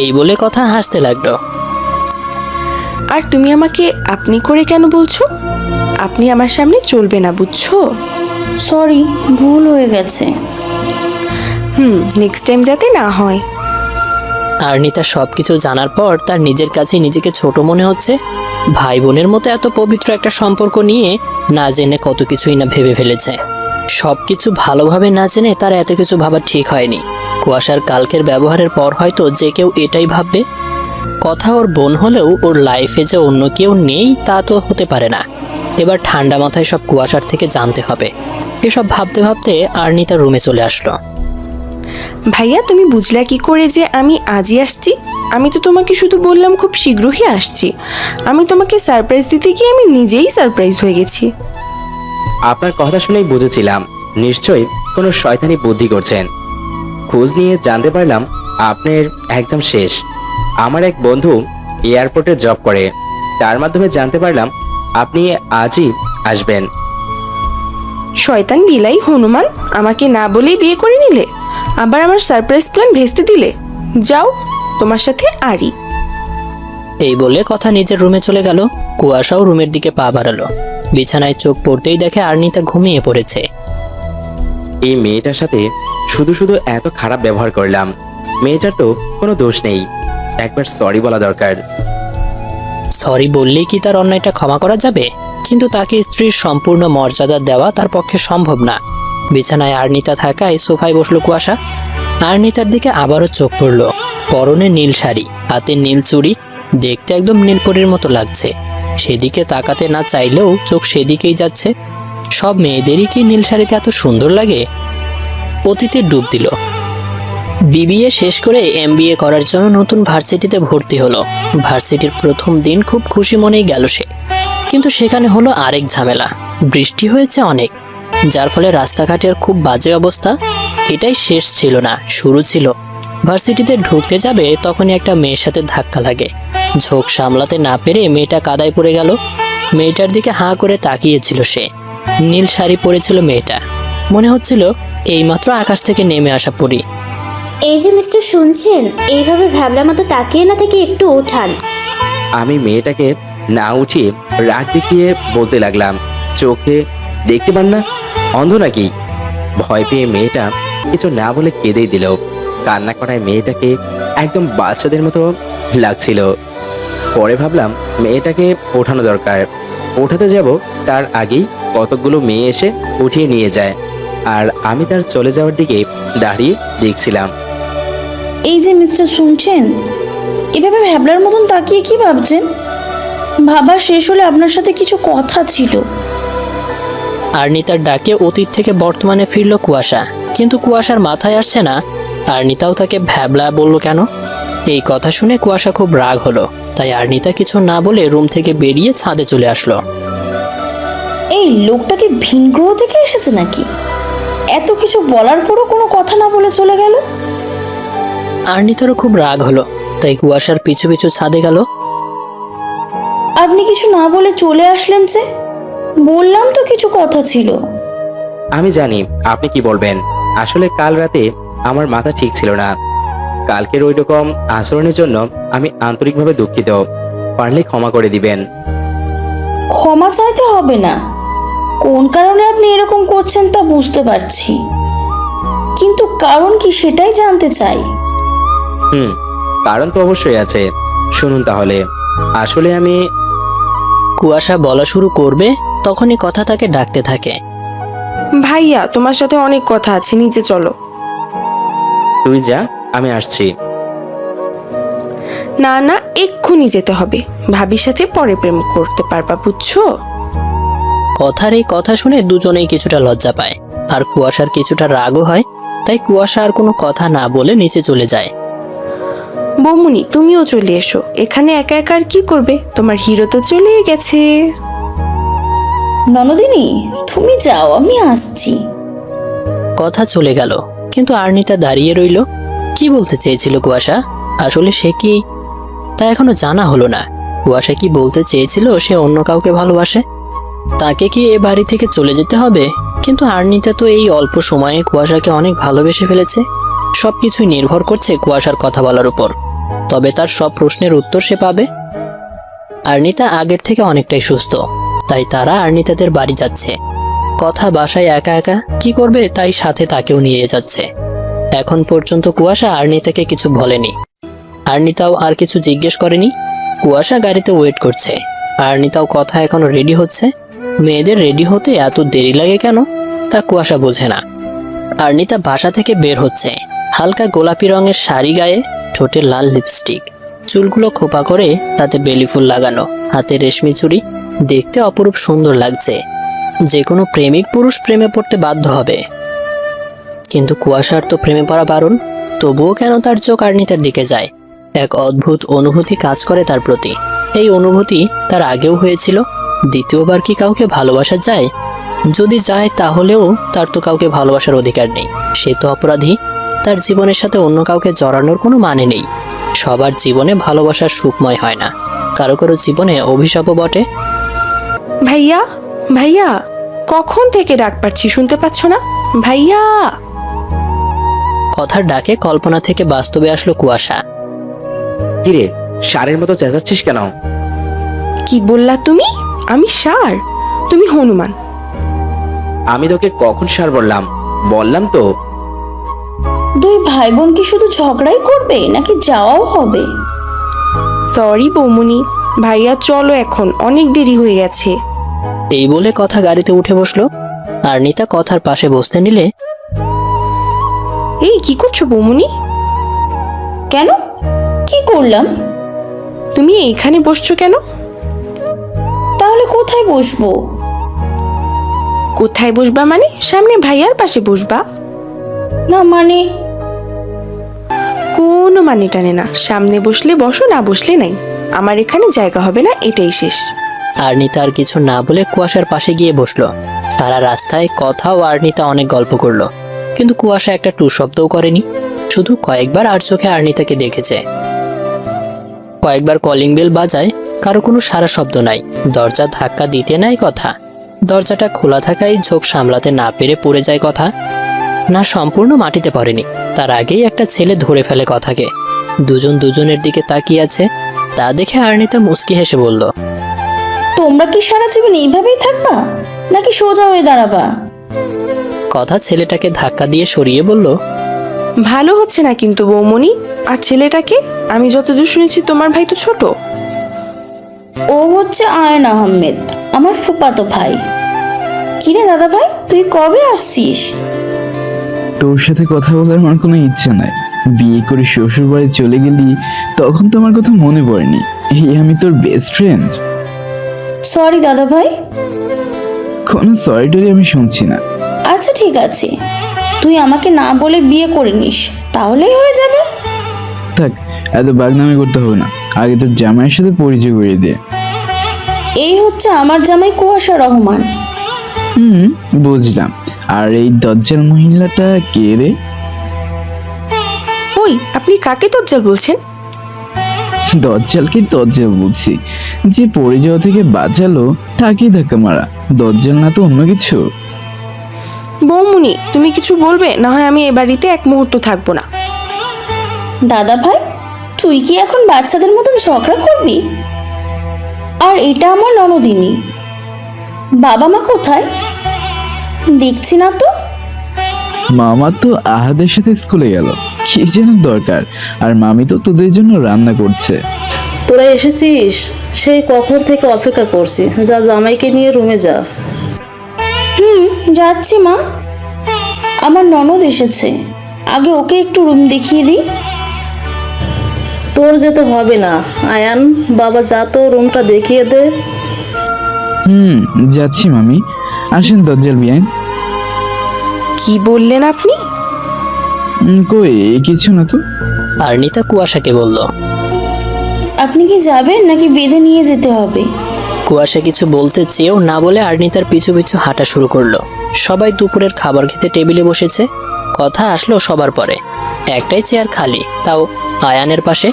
এই বলে কথা হাসতে লাগলো। আর তুমি আমাকে আপনি করে কেন বলছো? আপনি আমার সামনে চলবে না, বুঝছো? সরি, ভুল হয়ে গেছে। নেক্সট টাইম যাতে না হয়। আর্নিতা সবকিছু জানার পর তার নিজের কাছে নিজেকে ছোট মনে হচ্ছে। ভাই বোনের মতো এত পবিত্র একটা সম্পর্ক নিয়ে না জেনে কত কিছুই না ভেবে ফেলেছে। সবকিছু ভালোভাবে না জেনে তার এত কিছু ভাবা ঠিক হয়নি। কুয়াশার কালকের ব্যবহারের পর হয়তো যে কেউ এটাই ভাববে। কথা ওর বোন হলেও ওর লাইফে যে অন্য কেউ নেই তা তো হতে পারে না। এবার ঠান্ডা মাথায় সব কুয়াশার থেকে জানতে হবে। এসব ভাবতে ভাবতে আর্নিতা রুমে চলে আসলো। ভাইয়া, তুমি বুঝলা কি করে যে আমি আজই আসছি? আমি তো তোমাকে শুধু বললাম খুব শীঘ্রই আসছি। আমি তোমাকে সারপ্রাইজ দিতে গিয়ে আমি নিজেই সারপ্রাইজ হয়ে গেছি। আপনার কথা শুনেই বুঝেছিলাম নিশ্চয়ই কোনো শয়তানি বুদ্ধি করছেন। খোঁজ নিয়ে জানতে পারলাম আপনার একদম শেষ। আমার এক বন্ধু এয়ারপোর্টে জব করে, তার মাধ্যমে জানতে পারলাম আপনি আজই আসবেন। শয়তান বিলাই হনুমান, আমাকে না বলেই বিয়ে করে নিলে, আবার আমার সারপ্রাইজ প্ল্যান ভেস্তে দিলে। যাও, তোমার সাথে আরই। এই বলে কথা নিজের রুমে চলে গেল। কুয়াশাও রুমের দিকে পা বাড়ালো। বিছানায় চোখ পড়তেই দেখে আর্নিতা ঘুমিয়ে পড়েছে। এই মেয়েটার সাথে শুধু শুধু এত খারাপ ব্যবহার করলাম। মেয়েটার তো কোনো দোষ নেই, একবার সরি বলা দরকার। সরি বললেই কি তার অন্যায়টা ক্ষমা করা যাবে? কিন্তু তাকে স্ত্রীর সম্পূর্ণ মর্যাদা দেওয়া তার পক্ষে সম্ভব না। বিছানায় আর্নিতা থাকায় সোফায় বসলো কুয়াশা। আর্নিতার দিকে আবারও চোখ পড়ল। পরনে নীল শাড়ি, হাতে নীল চুড়ি, দেখতে একদম নীলপরীর মতো লাগছে। সেদিকে তাকাতে না চাইলেও চোখ সেদিকেই যাচ্ছে। সব মেয়েদেরই কি নীল শাড়িতে এত সুন্দর লাগে? অতীতে ডুব দিল। বিবিএ শেষ করে এমবিএ করার জন্য নতুন ভার্সিটিতে ভর্তি হলো। ভার্সিটির প্রথম দিন খুব খুশি মনেই গেল সে, কিন্তু সেখানে হলো আরেক ঝামেলা। বৃষ্টি হয়েছে অনেক, যার ফলে রাস্তাঘাটের খুব বাজে অবস্থা। এটাই শেষ ছিল না, শুরু ছিল। ভার্সিটিতে ঢুকতে যাবে তখনই একটা মেয়ের সাথে ধাক্কা লাগে। ঝোঁক সামলাতে না পেরে মেয়েটা কাদায় পড়ে গেল। মেয়েটার দিকে হাঁ করে তাকিয়েছিল সে। নীল শাড়ি পরেছিল মেয়েটা, মনে হচ্ছিল এইমাত্র আকাশ থেকে নেমে আসা পরী। এই যে মিস্টার, শুনছেন? এইভাবে ভ্যাবলা মতো তাকিয়ে না থেকে একটু ওঠান। আমি মেয়েটাকে না উঠিয়ে রাগ দেখিয়ে বলতে লাগলাম, চোখে দেখতে পান না, অন্ধ নাকি? ভয় পেয়ে মেয়েটা কিছু না বলে কেঁদেই দিল। কান্না করায় মেয়েটাকে একদম বাচ্চাদের মতো লাগছিল। পরে ভাবলাম মেয়েটাকে ওঠানো দরকার। ওঠাতে যাব তার আগেই কতগুলো মেয়ে এসে উঠিয়ে নিয়ে যায়, আর আমি তার চলে যাওয়ার দিকে দাঁড়িয়ে দেখছিলাম। এই যে মিস্টার, শুনছেন? এভাবে ভ্যাবলার মতন তাকিয়ে কি ভাবছেন? ভাবা শেষ হলে আপনার সাথে কিছু কথা ছিল। আর্নিতার ডাকে অতীত থেকে বর্তমানে ফিরল কুয়াশা, কিন্তু কুয়াশার মাথায় আসছে না আর্নিতাও তাকে ভ্যাবলা বলল কেন? এই কথা শুনে কুয়াশা খুব রাগ হলো, তাই আর্নিতা কিছু না বলে রুম থেকে বেরিয়ে ছাদে চলে আসলো। এই লোকটাকে ভিন গ্রহ থেকে এসেছে নাকি? এত কিছু বলার পরও কোনো কথা না বলে চলে গেল। আর্নিতারও খুব রাগ হলো, তাই কুয়াশার পিছু পিছু ছাদে গেল। আপনি কিছু না বলে চলে আসলেন যে? বললাম তো কিছু কথা ছিল। আমি জানি আপনি কি বলবেন। আসলে কাল রাতে আমার মাথা ঠিক ছিল না। কালকের ওই রকম আচরণের জন্য আমি আন্তরিকভাবে দুঃখিত। পারলে ক্ষমা করে দিবেন। ক্ষমা চাইতে হবে না। কোন কারণে আপনি এরকম করছেন তা বুঝতে পারছি, কিন্তু কারণ কি সেটাই জানতে চাই। কারণ তো অবশ্যই আছে, শুনুন তাহলে। আসলে আমি কুয়াশা বলা শুরু করবে তখনই কথা তাকে ডাকতে থাকে। ভাইয়া, তোমার সাথে অনেক কথা আছে, নিচে চলো। তুই যা, আমি আসছি। না না, এক্ষুনি যেতে হবে। ভাবির সাথে পরে প্রেম করতে পারবা, বুঝছো? কথার এই কথা শুনে দুজনেই কিছুটা লজ্জা পায়, আর কুয়াশার কিছুটা রাগও হয়। তাই কুয়াশা আর কোনো কথা না বলে নিচে চলে যায়। বৌমনি, তুমিও চলে এসো। এখানে একা একা আর কি করবে? তোমার হিরো তো চলে গেছে। ননদিনী, তুমি যাও, আমি আসছি। কথা চলে গেল, কিন্তু আর্নিতা দাঁড়িয়ে রইল। কি বলতে চেয়েছিল কুয়াশা? আসলে সে কি, তা এখনো জানা হলো না। কুয়াশা কি বলতে চেয়েছিল সে অন্য কাউকে ভালোবাসে? তাকে কি এ বাড়ি থেকে চলে যেতে হবে? কিন্তু আর্নিতা তো এই অল্প সময়ে কুয়াশাকে অনেক ভালোবেসে ফেলেছে। সবকিছুই নির্ভর করছে কুয়াশার কথা বলার উপর। তবে তার সব প্রশ্নের উত্তর সে পাবে। আর্নিতা আগের থেকে অনেকটাই সুস্থ, তাই তারা আর্নিতাদের বাড়ি যাচ্ছে। কথা বাসায় একা একা কি করবে, তাই সাথে তাকেও নিয়ে যাচ্ছে। এখন পর্যন্ত কুয়াশা আর্নিতাকে কিছু বলেনি, আর্নিতাও আর কিছু জিজ্ঞেস করেনি। কুয়াশা গাড়িতে ওয়েট করছে, আর্নিতাও কথা এখনো রেডি হচ্ছে। মেয়েদের রেডি হতে এত দেরি লাগে কেন, তা কুয়াশা বোঝে না। আর্নিতা বাসা থেকে বের হচ্ছে, হালকা গোলাপি রঙের শাড়ি গায়ে, ঠোঁটে লাল লিপস্টিক, চুলগুলো খোপা করে তাতে বেলি ফুল লাগানো, হাতে রেশমি চুড়ি। দেখতে অপরূপ সুন্দর লাগছে। যে কোনো প্রেমিক পুরুষ প্রেমে পড়তে বাধ্য হবে, কিন্তু কুয়াশার তো প্রেমে পড়া বারণ। তবুও কেন তার চোখ আর্নিতার দিকে যায়? এক অদ্ভুত অনুভূতি কাজ করে তার প্রতি। এই অনুভূতি তার আগেও হয়েছিল। দ্বিতীয়বার কি কাউকে ভালোবাসা যায়? যদি যায় তাহলেও তার তো কাউকে ভালোবাসার অধিকার নেই। সে তো অপরাধী। তার জীবনের সাথে অন্য কাউকে জড়ানোর কোনো মানে নেই। সবার জীবনে ভালোবাসার সুখময় হয় না, কারো কারো জীবনে অভিশাপও বটে। ভাইয়া, ভাইয়া, কখন থেকে ডাক পাচ্ছি, শুনতে পাচ্ছ না? ভাইয়া। কথার ডাকে কল্পনা থেকে বাস্তবে আসলো কুয়াশা। কিরে, ষাঁড়ের মতো চেঁচাচ্ছিস কেন? কি বললা তুমি? আমি ষাঁড়? তুমি হনুমান। আমি তোকে কখন ষাঁড় বললাম? বললাম তো। দুই ভাই বোন কি শুধু ঝগড়াই করবে নাকি যাওয়াও হবে? সরি বৌমনি। ভাইয়া চলো, এখন অনেক দেরি হয়ে গেছে। এই বলে কথা গাড়িতে উঠে বসলো। আর্নিতা কথার পাশে বসতে নিলে, এই কি করছো বৌমনি? কেন, কি করলাম? তুমি এইখানে বসছো কেন? তাহলে কোথায় বসবো? কোথায় বসবা মানে? সামনে ভাইয়ার পাশে বসবা। না মানে? কোনো মানে টানে না। সামনে বসলে বসো, না বসলে নাই। আমার এখানে জায়গা হবে না, এটাই শেষ। আর্নিতা আর কিছু না বলে কুয়াশার পাশে গিয়ে বসলো। সারা রাস্তায় কথা ও আর্নিতা অনেক গল্প করলো, কিন্তু কুয়াশা একটা টু শব্দও করেনি। শুধু কয়েকবার আর চোখে আর্নিতাকে দেখেছে। কয়েকবার কলিং বেল বাজায়, কারো কোনো সারা শব্দ নাই। দরজা ধাক্কা দিতে নাই কথা। দরজাটা খোলা থাকায় ঝোঁক সামলাতে না পেরে পড়ে যায় কথা। না, সম্পূর্ণ মাটিতে পড়েনি, তার আগেই একটা ছেলে ধরে ফেলে কথাকে। দুজন দুজনের দিকে তাকিয়ে আছে। তা দেখে আর্নিতা মুচকি হেসে বলল, তোমরা কি সারা জীবন এইভাবেই থাকবা নাকি সোজা হয়ে দাঁড়াবা? কথা ছেলেটাকে ধাক্কা দিয়ে সরিয়ে বলল, ভালো হচ্ছে না কিন্তু বৌমনি। আর ছেলেটাকে? আমি যতদূর শুনেছি তোমার ভাই তো ছোট। ও হচ্ছে আয়ন আহমেদ, আমার ফুফাতো ভাই। কিরে দাদা ভাই, তুই কবে আসছিস? তোর সাথে কথা বলার আমার কোনো ইচ্ছা নাই। বিয়ে করে শ্বশুর বাড়ি চলে গেলি, তখন তো আমার কথা মনে পড়েনি। এই আমি তোর বেস্ট ফ্রেন্ড। সরি দাদা ভাই। কোনো সরি টরি আমি শুনছি না। আচ্ছা ঠিক আছে, তুই আমাকে না বলে বিয়ে করে নিস, তাহলেই হয়ে যাবে। থাক, এত বাগনামি করতে হবে না, আগে তোর জামাইয়ের সাথে পরিচয় করিয়ে দে। এই হচ্ছে আমার জামাই কুয়াশা রহমান। বুঝলাম। আর এই দজ্জাল মহিলাটা কে রে? ওই আপনি কাকে দজ্জাল বলছেন? দজ্জালকে দজ্জাল বলছি, যে পড়ে যাওয়া থেকে বাঁচালো তাকেই ধাক্কা মারা, দজ্জাল না তো অন্য কিছু। বৌমুনি, তুমি কিছু বলবে, না হয় আমি এ বাড়িতে এক মুহূর্ত থাকবো না। দাদা ভাই, তুই কি এখন বাচ্চাদের মতন ঝগড়া করবি? আর এটা আমার ননদিনী। বাবা মা কোথায়? দেখছি না তো। মামা তো আহাদের সাথে স্কুলে গেল, কি যেন দরকার, আর মামি তো তোদের জন্য রান্না করছে। তোরা এসেছিস? সেই কখন থেকে অপেক্ষা করছি। যা, জামাইকে নিয়ে রুমে যা। যাচ্ছি মা, আমার ননদ এসেছে, আগে ওকে একটু রুম দেখিয়ে দিই। তোর যেতে হবে না আয়ান, বাবা যা তো রুমটা দেখিয়ে দে। যাচ্ছি মামি। আসেন দজ্জাল বিয়ান। কি বললেন আপনি? কই কিছু না তো। আর্নিতা কুয়াশাকে বলল। আপনি কি যাবেন নাকি বেঁধে নিয়ে যেতে হবে? কুয়াশা কিছু বলতে চেয়েও না বলে আর্নিতার পিছু পিছু হাঁটা শুরু করলো। সবাই দুপুরের খাবার খেতে টেবিলে বসেছে। কথা আসলো সবার পরে। একটাই চেয়ার খালি, তাও আয়ানের পাশে।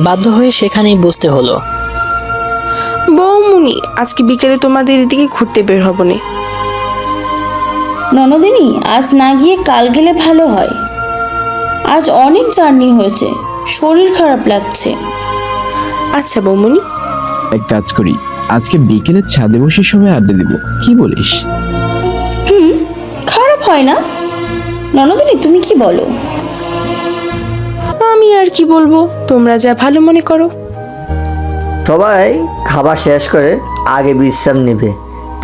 বাধ্য হয়ে সেখানেই বসতে হলো। বৌমুনি, আজকে বিকেলে তোমাদের এদিকে ঘুরতে বের হব না। ননদিনী, আজ না গিয়ে কাল গেলে ভালো হয়। আজ অনেক জার্নি হয়েছে, শরীর খারাপ লাগছে। আচ্ছা বৌমুনি। এক কাজ করি, আজকে বিকেলে ছাদে বসে সবাই আড্ডা দিব, কি বলিস? খারাপ হয় না। ননদিনী, তুমি কি বলো? আমি আর কি বলবো, তোমরা যা ভালো মনে করো। সবাই খাবার শেষ করে আগে বিশ্রাম নেবে,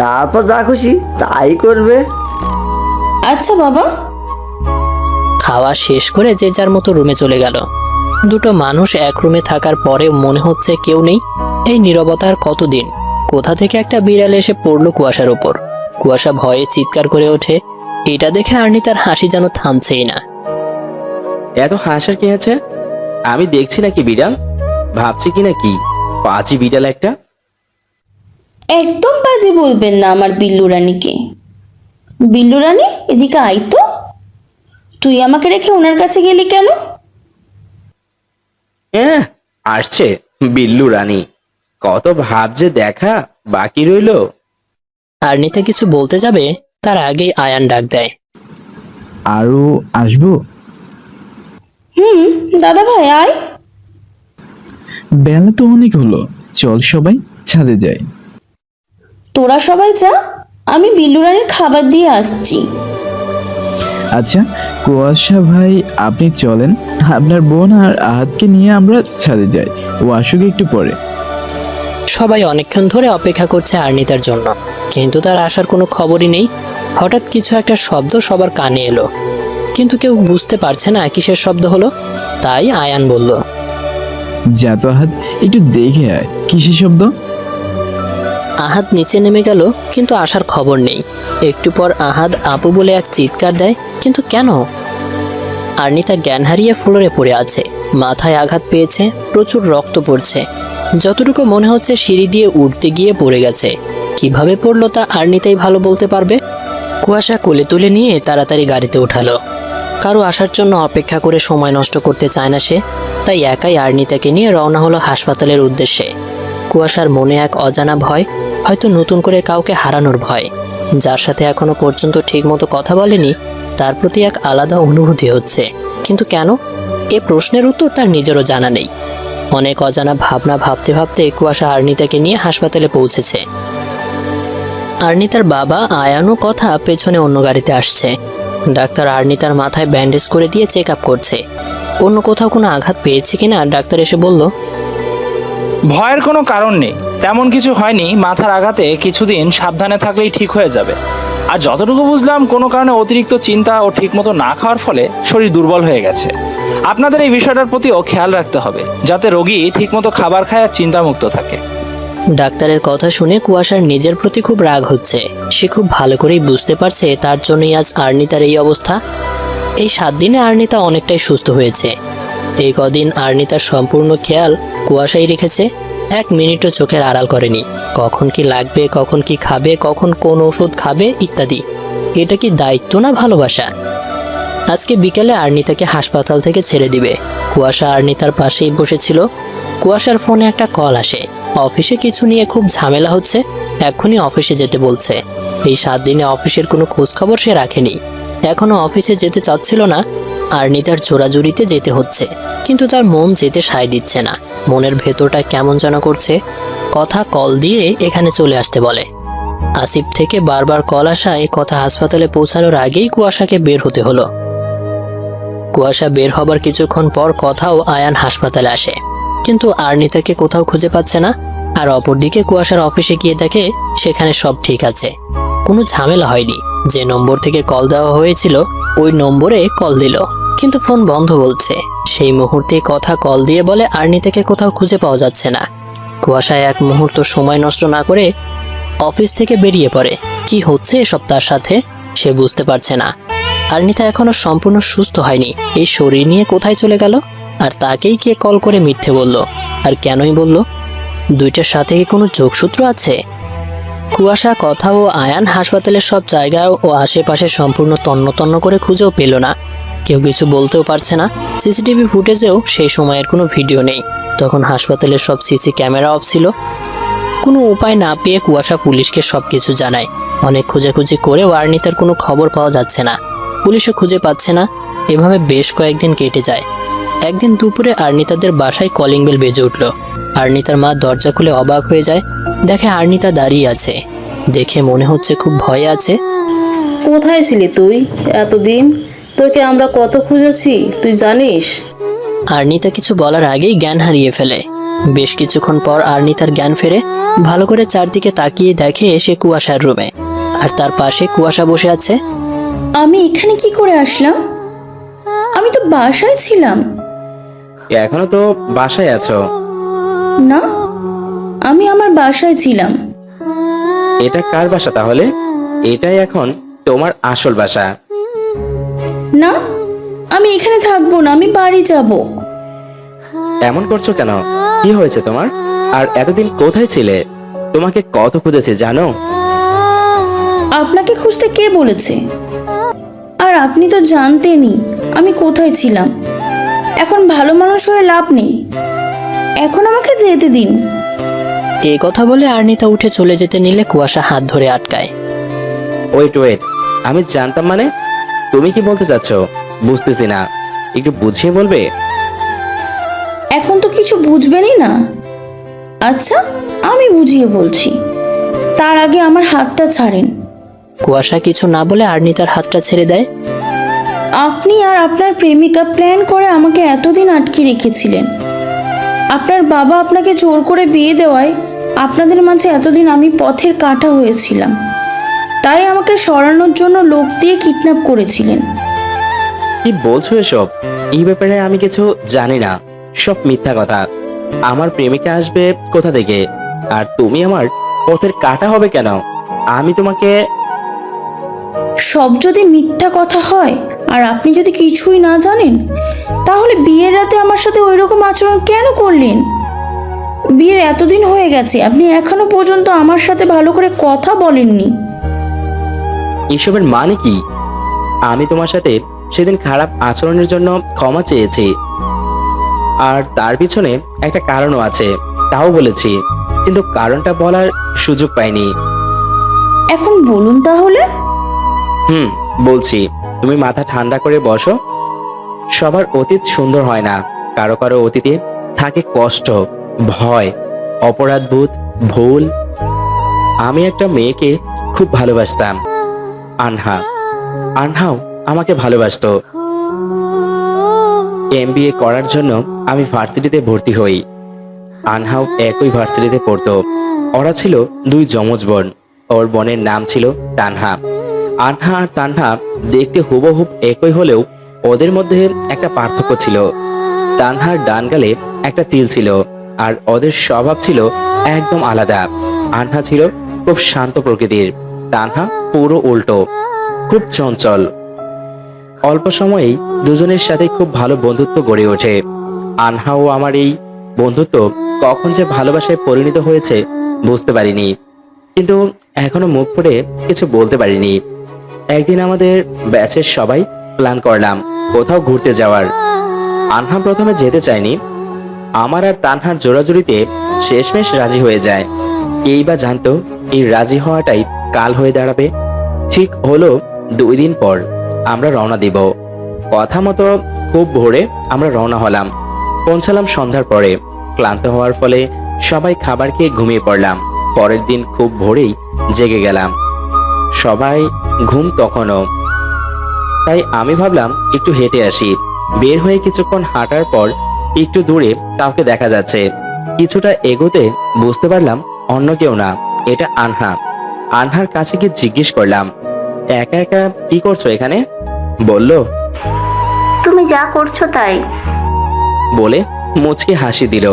তারপর যা খুশি তাই করবে। আচ্ছা বাবা। খাওয়া শেষ করে যে যার মতো রুমে চলে গেল। দুটো মানুষ এক রুমে থাকার পরেও মনে হচ্ছে কেউ নেই। এই নীরবতার কতদিন? কোথা থেকে একটা বিড়াল এসে পড়লো কুয়াশার উপর। কুয়াশা ভয়ে চিৎকার করে ওঠে। এটা দেখে আর্নিতার হাসি যেন থামছেই না। এত হাসার কি আছে? আমি দেখছি নাকি বিড়াল? ভাবছি কি নাকি পাঁচি বিড়াল একটা। একদম বাজে বলবেন না আমার বিল্লু রানীকে। বিল্লু রানী, এদিকে আই তো। তুই আমাকে রেখে ওনার কাছে গেলি কেন? আসছে বিল্লু রানী, কত ভাব যে দেখা বাকি রইলো। আর্নিতা কিছু বলতে যাবে, তার আগেই আয়ান ডাক দেয়। আরো আসবো? দাদা ভাই আয়। বেলা তো অনেক হলো, চল সবাই ছাদে যাই। তোরা সবাই যা, আমি বিল্লু রানীর খাবার দিয়ে আসছি। আচ্ছা কুয়াশা ভাই, আপনি চলেন, আপনার বোন আর আহাতকে নিয়ে আমরা ছাদে যাই, ও আসুক একটু পরে। সবাই অনেকক্ষণ ধরে অপেক্ষা করছে আর্নিতার জন্য, কিন্তু তার আসার কোনো খবরই নেই। হঠাৎ কিছু একটা শব্দ সবার কানে এলো, কিন্তু কেউ বুঝতে পারছে না কিসের শব্দ হলো। তাই আয়ান বলল, যা তো আহাত, একটু দেখে আয়, কিসের শব্দ? আহাদ নিচে নেমে গেল, কিন্তু আসার খবর নেই। একটু পর আহাদ আপু বলে এক চিৎকার দেয়, কিন্তু কেন? আর্নিতা জ্ঞান হারিয়ে ফ্লোরে পড়ে আছে, মাথায় আঘাত পেয়েছে, প্রচুর রক্ত পড়ছে। যতটুকু মনে হচ্ছে সিঁড়ি দিয়ে উঠতে গিয়ে পড়ে গেছে। কিভাবে পড়লো তা আর্নিতাই ভালো বলতে পারবে। কুয়াশা কোলে তুলে নিয়ে তাড়াতাড়ি গাড়িতে উঠালো। কারো আসার জন্য অপেক্ষা করে সময় নষ্ট করতে চায় না সে, তাই একাই আর্নিতাকে নিয়ে রওনা হলো হাসপাতালের উদ্দেশ্যে। কুয়াশার মনে এক অজানা ভয়, হয়তো নতুন করে কাউকে হারানোর ভয়। যার সাথে এখনো পর্যন্ত ঠিকমতো কথা বলেনি, তার প্রতি এক আলাদা অনুভূতি হচ্ছে। কিন্তু কেন? এ প্রশ্নের উত্তর তার নিজেরও জানা নেই। অনেক অজানা ভাবনা ভাবতে ভাবতে কুয়াশা আর্নিতাকে নিয়ে হাসপাতালে পৌঁছেছে। আর্নিতার বাবা আয়ানও কথা পেছনে অন্য গাড়িতে আসছে। ডাক্তার আর্নিতার মাথায় ব্যান্ডেজ করে দিয়ে চেক আপ করছে। অন্য কোথাও কোনো আঘাত পেয়েছে কিনা ডাক্তার এসে বলল, ভয়ের কোনো কারণ নেই, তেমন কিছু হয়নি। মাথার আঘাতে কিছুদিন সাবধানে থাকলেই ঠিক হয়ে যাবে। আর যতটুকু বুঝলাম, কোনো কারণে অতিরিক্ত চিন্তা ও ঠিকমতো না খাওয়ার ফলে শরীর দুর্বল হয়ে গেছে। আপনাদের এই বিষয়টার প্রতিও খেয়াল রাখতে হবে, যাতে রোগী ঠিকমতো খাবার খায় আর চিন্তামুক্ত থাকে। ডাক্তারের কথা শুনে কুয়াশার নিজের প্রতি খুব রাগ হচ্ছে। সে খুব ভালো করেই বুঝতে পারছে তার জন্যই আজ আর্নিতার এই অবস্থা। এই 7 দিনে আর্নিতা অনেকটাই সুস্থ হয়েছে। এই কদিন আর্নিতার সম্পূর্ণ খেয়াল কুয়াশাই রেখেছে। 1 মিনিটও চোখের আড়াল করেনি। কখন কি লাগবে, কখন কি খাবে, কখন কোন ওষুধ খাবে ইত্যাদি। এটা কি দায়িত্ব না ভালোবাসা? আজকে বিকেলে আর্নিতাকে হাসপাতাল থেকে ছেড়ে দিবে। কুয়াশা আর্নিতার পাশেই বসেছিল। কুয়াশার ফোনে একটা কল আসে। অফিসে কিছু নিয়ে খুব ঝামেলা হচ্ছে, এক্ষুনি অফিসে যেতে বলছে। এই 7 দিনে অফিসের কোনো খোঁজ খবর সে রাখেনি। এখনো অফিসে যেতে চাচ্ছিল না। আর্নিতার জোরাজুরিতে যেতে হচ্ছে, কিন্তু তার মন যেতে সায় দিচ্ছে না। মনের ভেতরটা কেমন যেন করছে। কথা কল দিয়ে এখানে চলে আসতে বলে। আসিফ থেকে বারবার কল আসায় কথা হাসপাতালে পৌঁছানোর আগেই কুয়াশাকে বের হতে হলো। কুয়াশা বের হবার কিছুক্ষণ পর কথাও আয়ান হাসপাতালে আসে, কিন্তু আর্নিতাকে কোথাও খুঁজে পাচ্ছে না। আর অপরদিকে কুয়াশার অফিসে গিয়ে দেখে সেখানে সব ঠিক আছে, কোনো ঝামেলা হয়নি। যে নম্বর থেকে কল দেওয়া হয়েছিল ওই নম্বরে কল দিল, কিন্তু ফোন বন্ধ বলছে। সেই মুহূর্তে কথা কল দিয়ে বলে আর্নিতাকে কোথাও খুঁজে পাওয়া যাচ্ছে না। কুয়াশা এক মুহূর্ত সময় নষ্ট না করে অফিস থেকে বেরিয়ে পড়ে। কি হচ্ছে এসব তার সাথে সে বুঝতে পারছে না। আর্নিতা এখনো সম্পূর্ণ সুস্থ হয়নি। এই শরীর নিয়ে কোথায় চলে গেল? আর তাকেই কে কল করে মিথ্যে বলল? আর কেনই বলল? দুইটার সাথে কি কোনো যোগসূত্র আছে? কুয়াশা, কথা ও আয়ান হাসপাতালের সব জায়গা ও আশেপাশে সম্পূর্ণ তন্ন তন্ন করে খুঁজেও পেল না। কেউ কিছু বলতেও পারছে না। সিসিটিভি ফুটেজেও সেই সময়ের কোনো ভিডিও নেই। তখন হাসপাতালের সব সিসি ক্যামেরা অফ ছিল। কোনো উপায় না পেয়ে কুয়াশা পুলিশকে সব কিছু জানায়। অনেক খোঁজাখুঁজি করেও আর্নিতার কোনো খবর পাওয়া যাচ্ছে না, পুলিশও খুঁজে পাচ্ছে না। এভাবে বেশ কয়েকদিন কেটে যায়। একদিন দুপুরে আর্নিতাদের বাসায় কলিং বেল বেজে উঠল। আর্নিতার মা দরজা খুলে অবাক হয়ে যায়। দেখে আর্নিতা দাঁড়িয়ে আছে। দেখে মনে হচ্ছে খুব ভয়ে আছে। কোথায় ছিলি তুই এতদিন? তোকে আমরা কত খুঁজেছি তুই জানিস? আর্নিতা কিছু বলার আগেই জ্ঞান হারিয়ে ফেলে। বেশ কিছুক্ষণ পর আর্নিতার জ্ঞান ফেরে। ভালো করে চারদিকে তাকিয়ে দেখে সে কুয়াশার রুমে, আর তার পাশে কুয়াশা বসে আছে। আমি এখানে কি করে আসলাম? আমি তো বাসায় ছিলাম। এখনো তো বাসায় আছো? না, আমি আমার বাসায় ছিলাম। এটা কার বাসা তাহলে? এটাই এখন তোমার আসল বাসা। না, আমি এখানে থাকবো না, আমি বাড়ি যাব। এমন করছো কেন? কি হয়েছে তোমার? আর এতদিন কোথায় ছিলে? তোমাকে কত খুঁজেছি জানো? আপনাকে খুঁজতে কে বলেছে? আর আপনি তো জানতেনই আমি কোথায় ছিলাম। এখন ভালো মানুষ হয়ে লাভ নেই, এখন আমাকে যেতে দিন। এই কথা বলে আর্নিতা উঠে চলে যেতে নিলে কুয়াশা হাত ধরে আটকায়। ওয়েট, আমি জানতাম মানে? তুমি কি বলতে চাচ্ছ বুঝতেছি না, একটু বুঝিয়ে বলবে? এখন তো কিছু বুঝবেনই না। আচ্ছা, আমি বুঝিয়ে বলছি, তার আগে আমার হাতটা ছাড়েন। কুয়াশা কিছু না বলে আর্নিতার হাতটা ছেড়ে দেয়। আপনি আর আপনার প্রেমিকা প্ল্যান করে আমাকে এতদিন আটকে রেখেছিলেন। আপনার বাবা আপনাকে জোর করে বিয়ে দেওয়ায় আপনাদের মাঝে এতদিন আমি পথের কাঁটা হয়েছিলাম। তাই আমাকে সরানোর জন্য লোক দিয়ে কিডন্যাপ করেছিলেন। কি বলছো এসব? এই ব্যাপারে আমি কিছু জানি না, সব মিথ্যা কথা। আমার প্রেমিকা আসবে কোথা থেকে? আর তুমি আমার পথের কাঁটা হবে কেন? আমি তোমাকে... সব যদি মিথ্যা কথা হয় আর আপনি যদি কিছুই না জানেন, তাহলে বিয়ের রাতে আমার সাথে ওইরকম আচরণ কেন করলেন? বিয়ের এতদিন হয়ে গেছে, আপনি এখনো পর্যন্ত আমার সাথে ভালো করে কথা বলেননি। এসবের মানে কি? আমি তোমার সাথে সেদিন খারাপ আচরণের জন্য ক্ষমা চেয়েছি, আর তার পিছনে একটা কারণও আছে, তাও বলেছি, কিন্তু কারণটা বলার সুযোগ পাইনি। এখন বলুন তাহলে। বলছি, তুমি মাথা ঠান্ডা করে বসো। সবার অতীত সুন্দর হয় না, কারো কারো অতীতে থাকে কষ্ট, ভয়, অপরাধবোধ, ভুল। আমি একটা মেয়েকে খুব ভালোবাসতাম, আনহাও আমাকে ভালোবাসতো। MBA করার জন্য আমি ভার্সিটিতে ভর্তি হই। আনহাও একই ভার্সিটিতে পড়তো। ওরা ছিল 2 যমজ বোন। ওর বোনের নাম ছিল তানহা। আনহা আর তানহা দেখতে হুবহুব একই হলেও ওদের মধ্যে একটা পার্থক্য ছিল। তানহার ডান গালে একটা তিল ছিল, আর ওদের স্বভাব ছিল একদম আলাদা। আনহা ছিল খুব শান্ত প্রকৃতির, তানহা পুরো উল্টো, খুব চঞ্চল। অল্প সময়েই দুজনের সাথে খুব ভালো বন্ধুত্ব গড়ে ওঠে। আনহা ও আমার এই বন্ধুত্ব কখন যে ভালোবাসায় পরিণত হয়েছে বুঝতে পারিনি, কিন্তু এখনো মুখ ফুটে কিছু বলতে পারিনি। একদিন আমাদের ব্যাচের সবাই প্ল্যান করলাম কোথাও ঘুরতে যাওয়ার। আনহা প্রথমে যেতে চায়নি, আমার আর তানহার জোড়াজুড়িতে শেষমেশ রাজি হয়ে যায়। এই বা জানতো এই রাজি হওয়াটাই কাল হয়ে দাঁড়াবে। ঠিক হলো 2 দিন পর আমরা রওনা দিব। কথা মতো খুব ভোরে আমরা রওনা হলাম। পৌঁছালাম সন্ধ্যার পরে। ক্লান্ত হওয়ার ফলে সবাই খাবার খেয়ে ঘুমিয়ে পড়লাম। পরের দিন খুব ভোরেই জেগে গেলাম। সবাই ঘুম তখনও, তাই আমি ভাবলাম একটু হেঁটে আসি। বের হয়ে কিছুক্ষণ হাঁটার পর একটু দূরে কাউকে দেখা যাচ্ছে। কিছুটা এগোতে বুঝতে পারলাম অন্য কেউ না, এটা আনহা। আনহার কাছে গিয়ে জিজ্ঞেস করলাম, একা একা কি করছো এখানে? বলল, তুমি যা করছো তাই। বলে মুচকে হাসি দিল।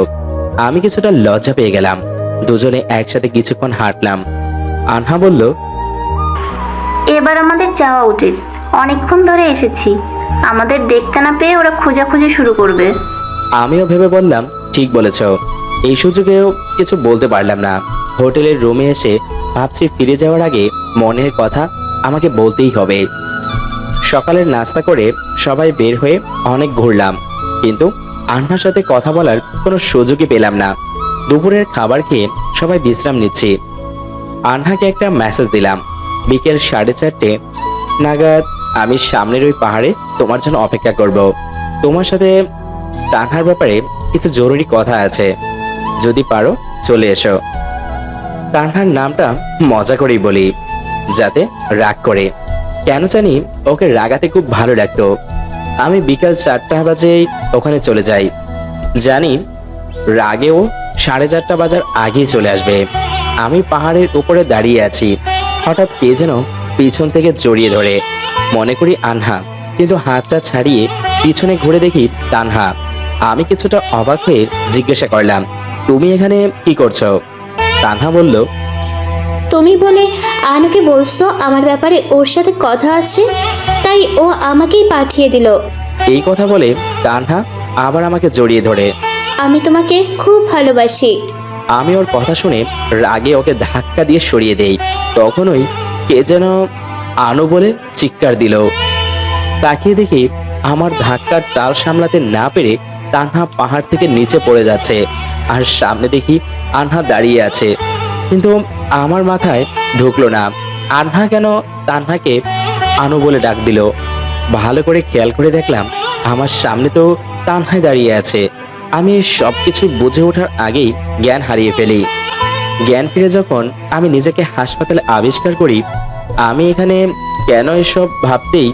আমি কিছুটা লজ্জা পেয়ে গেলাম। দুজনে একসাথে কিছুক্ষণ হাঁটলাম। আনহা বলল, এবার আমাদের যাওয়া উচিত, অনেকক্ষণ ধরে এসেছি, আমাদের দেখতে না পেয়ে ওরা খোঁজাখুঁজি শুরু করবে। আমিও ভেবে বললাম, ঠিক বলেছ। এই সুযোগেও কিছু বলতে পারলাম না। হোটেলের রুমে এসে ভাবছি ফিরে যাওয়ার আগে মনের কথা আমাকে বলতেই হবে। সকালের নাস্তা করে সবাই বের হয়ে অনেক ঘুরলাম, কিন্তু আনহার সাথে কথা বলার কোনো সুযোগই পেলাম না। দুপুরের খাবার খেয়ে সবাই বিশ্রাম নিচ্ছি। আনহাকে একটা মেসেজ দিলাম, বিকেল 4:30 নাগাদ আমি সামনের ওই পাহাড়ে তোমার জন্য অপেক্ষা করব। তোমার সাথে তানহার ব্যাপারে কিছু জরুরি কথা আছে, যদি পারো চলে এসো। তানহার নামটা মজা করেই বলি, যাতে রাগ করে। কেন জানি ওকে রাগাতে খুব ভালো লাগতো। আমি বিকাল 4টা বাজেই ওখানে চলে যাই, জানি রাগেও 4:30 বাজার আগেই চলে আসবে। আমি পাহাড়ের উপরে দাঁড়িয়ে আছি, হঠাৎ কে যেন পিছন থেকে জড়িয়ে ধরে। মনে করি আনহা, কিন্তু হাতটা ছাড়িয়ে পিছনে ঘুরে দেখি তানহা। আমি কিছুটা অবাক হয়ে জিজ্ঞাসা করলাম, তুমি এখানে কি করছো? তানহা বলল, তুমি বলে আনুকে বলছো আমার ব্যাপারে ওর সাথে কথা আছে, তাই ও আমাকেই পাঠিয়ে দিল। এই কথা বলে তানহা আবার আমাকে জড়িয়ে ধরে। আমি তোমাকে খুব ভালোবাসি। আমি ওর কথা শুনে রাগে ওকে ধাক্কা দিয়ে সরিয়ে দেই। তখনই কে যেন আনো বলে চিৎকার দিল। তাকিয়ে দেখি আমার ধাক্কার টাল সামলাতে না পেরে তানহা পাহাড় থেকে নিচে পড়ে যাচ্ছে, আর সামনে দেখি আনহা দাঁড়িয়ে আছে। কিন্তু আমার মাথায় ঢুকলো না আনহা কেন তানহাকে আনো বলে ডাক দিল। ভালো করে খেয়াল করে দেখলাম আমার সামনে তো তানহাই দাঁড়িয়ে আছে। আমি সবকিছু বুঝে ওঠার আগেই জ্ঞান হারিয়ে ফেলি। জ্ঞান ফিরে যখন আমি নিজেকে হাসপাতালে আবিষ্কার করি, আমি এখানে কেন এসব ভাবতেই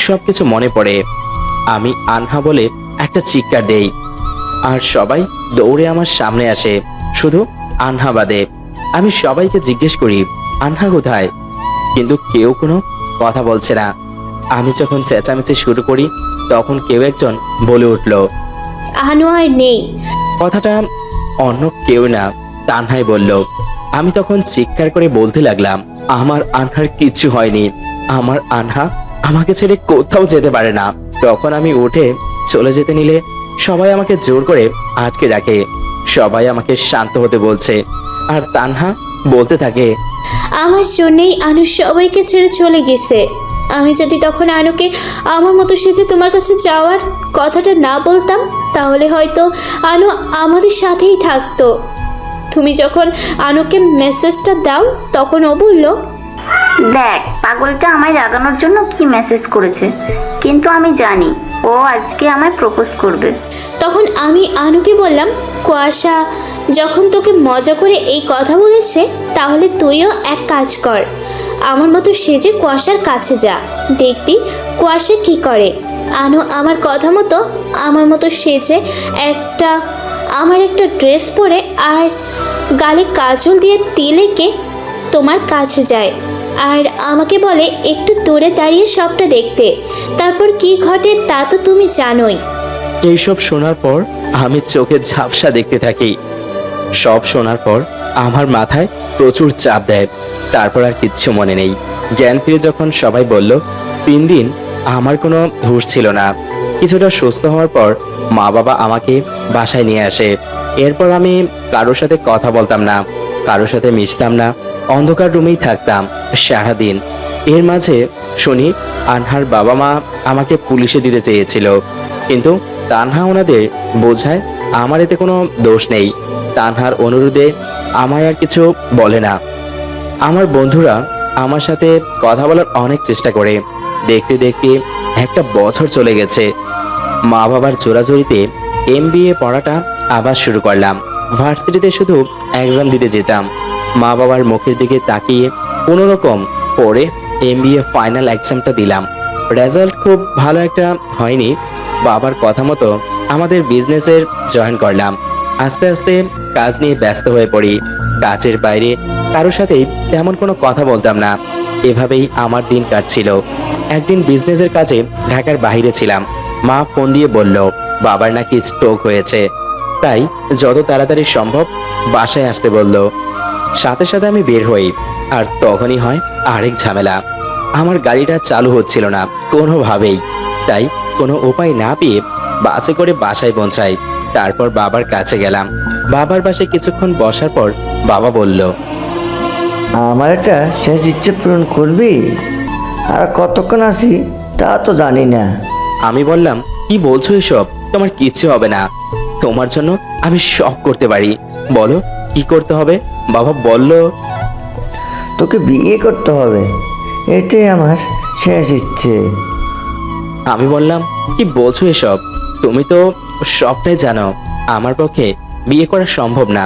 সবকিছু মনে পড়ে। আমি আনহা বলে একটা চিৎকার দেই, আর সবাই দৌড়ে আমার সামনে আসে, শুধু আনহা বাদে। আমি সবাইকে জিজ্ঞেস করি আনহা কোথায়, কিন্তু কেউ কোনো কথা বলছে না। আমি যখন চেঁচামেচি শুরু করি তখন কেউ একজন বলে উঠল, আনু আর নেই। কথাটা অন্য কেউ না, তানহাই বলল। আমি তখন চিৎকার করে বলতে লাগলাম, আমার আনহার কিচ্ছু হয়নি, আমার আনহা আমাকে ছেড়ে কোথাও যেতে পারে না। তখন আমি উঠে চলে যেতে নিলে সবাই আমাকে জোর করে আটকে রাখে। সবাই আমাকে শান্ত হতে বলছে, আর তানহা বলতে থাকে, আমার জন্যই আনু সবাইকে ছেড়ে চলে গেছে। আমি যদি তখন আনুকে আমার মতো সেজে তোমার কাছে যাওয়ার কথাটা না বলতাম, তাহলে হয়তো আনু আমাদের সাথেই থাকতো। তুমি যখন আনুকে মেসেজটা দাও তখন ও বলল, দেখ পাগলটা আমায় রাগানোর জন্য কি মেসেজ করেছে, কিন্তু আমি জানি ও আজকে আমায় প্রপোজ করবে। তখন আমি আনুকে বললাম, কুয়াশা যখন তোকে মজা করে এই কথা বলেছে, তাহলে তুইও এক কাজ কর, আমার মতো সেজে কুয়াশার কাছে যা, দেখবি কুয়াশা কি করে। আনু আমার কথা মতো আমার মতো সেজে আমার একটা ড্রেস পরে আর গালে কাজল দিয়ে তিল এঁকে তোমার কাছে যায়, আর আমাকে বলে একটু দূরে দাঁড়িয়ে সবটা দেখতে, তারপর কি ঘটে তা তো তুমি জানোই। এইসব শোনার পর আমি চোখে ঝাপসা দেখতে থাকি। সব শোনার পর আমার মাথায় প্রচুর চাপ দেয়। তারপর আর কিচ্ছু মনে নেই। জ্ঞান ফিরে যখন সবাই বলল 3 দিন আমার কোনো হুঁশ ছিল না। কিছুটা সুস্থ হওয়ার পর মা বাবা আমাকে বাসায় নিয়ে আসে। এরপর আমি কারোর সাথে কথা বলতাম না, কারোর সাথে মিশতাম না, অন্ধকার রুমেই থাকতাম সারাদিন। এর মাঝে শুনি আনহার বাবা মা আমাকে পুলিশে দিতে চেয়েছিল, কিন্তু তানহা ওনাদের বোঝায় আমার এতে কোনো দোষ নেই। তানহার অনুরোধে আমায় আর কিছু বলে না। আমার বন্ধুরা আমার সাথে কথা বলার অনেক চেষ্টা করে। দেখতে দেখতে একটা বছর চলে গেছে। মা বাবার জোরাজোরিতে MBA পড়াটা আবার শুরু করলাম। ভার্সিটিতে শুধু এক্সাম দিতে যেতাম। মা বাবার মুখের দিকে তাকিয়ে কোনো রকম পড়ে MBA ফাইনাল এক্সামটা দিলাম। রেজাল্ট খুব ভালো একটা হয়নি। বাবার কথা মতো আমাদের বিজনেসের জয়েন করলাম। আস্তে আস্তে কাজ নিয়ে ব্যস্ত হয়ে পড়ি। কাজের বাইরে কারোর সাথেই তেমন কোনো কথা বলতাম না। এভাবেই আমার দিন কাটছিল। একদিন বিজনেসের কাজে ঢাকার বাইরে ছিলাম। মা ফোন দিয়ে বলল বাবার নাকি স্ট্রোক হয়েছে, তাই যত তাড়াতাড়ি সম্ভব বাসায় আসতে বলল। সাথে সাথে আমি বের হই, আর তখনই হয় আরেক ঝামেলা। আমার গাড়িটা চালু হচ্ছিল না কোনোভাবেই, তাই কোনো উপায় না পেয়ে বাসে করে বাসায় পৌঁছাই। তারপর বাবার কাছে গেলাম। বাবার পাশে কিছুক্ষণ বসার পর বাবা বলল, আমার একটা শেষ ইচ্ছে পূরণ করবি? আর কতক্ষণ আছি তা তো জানি না। আমি বললাম, কি বলছো এসব? তোমার কিচ্ছু হবে না, তোমার জন্য আমি সব করতে পারি। বলো কি করতে হবে? বাবা বলল, তোকে বিয়ে করতে হবে, এটাই আমার শেষ ইচ্ছে। আমি বললাম, কি বলছো এসব? তুমি তো সবটাই জানো আমার পক্ষে বিয়ে করা সম্ভব না।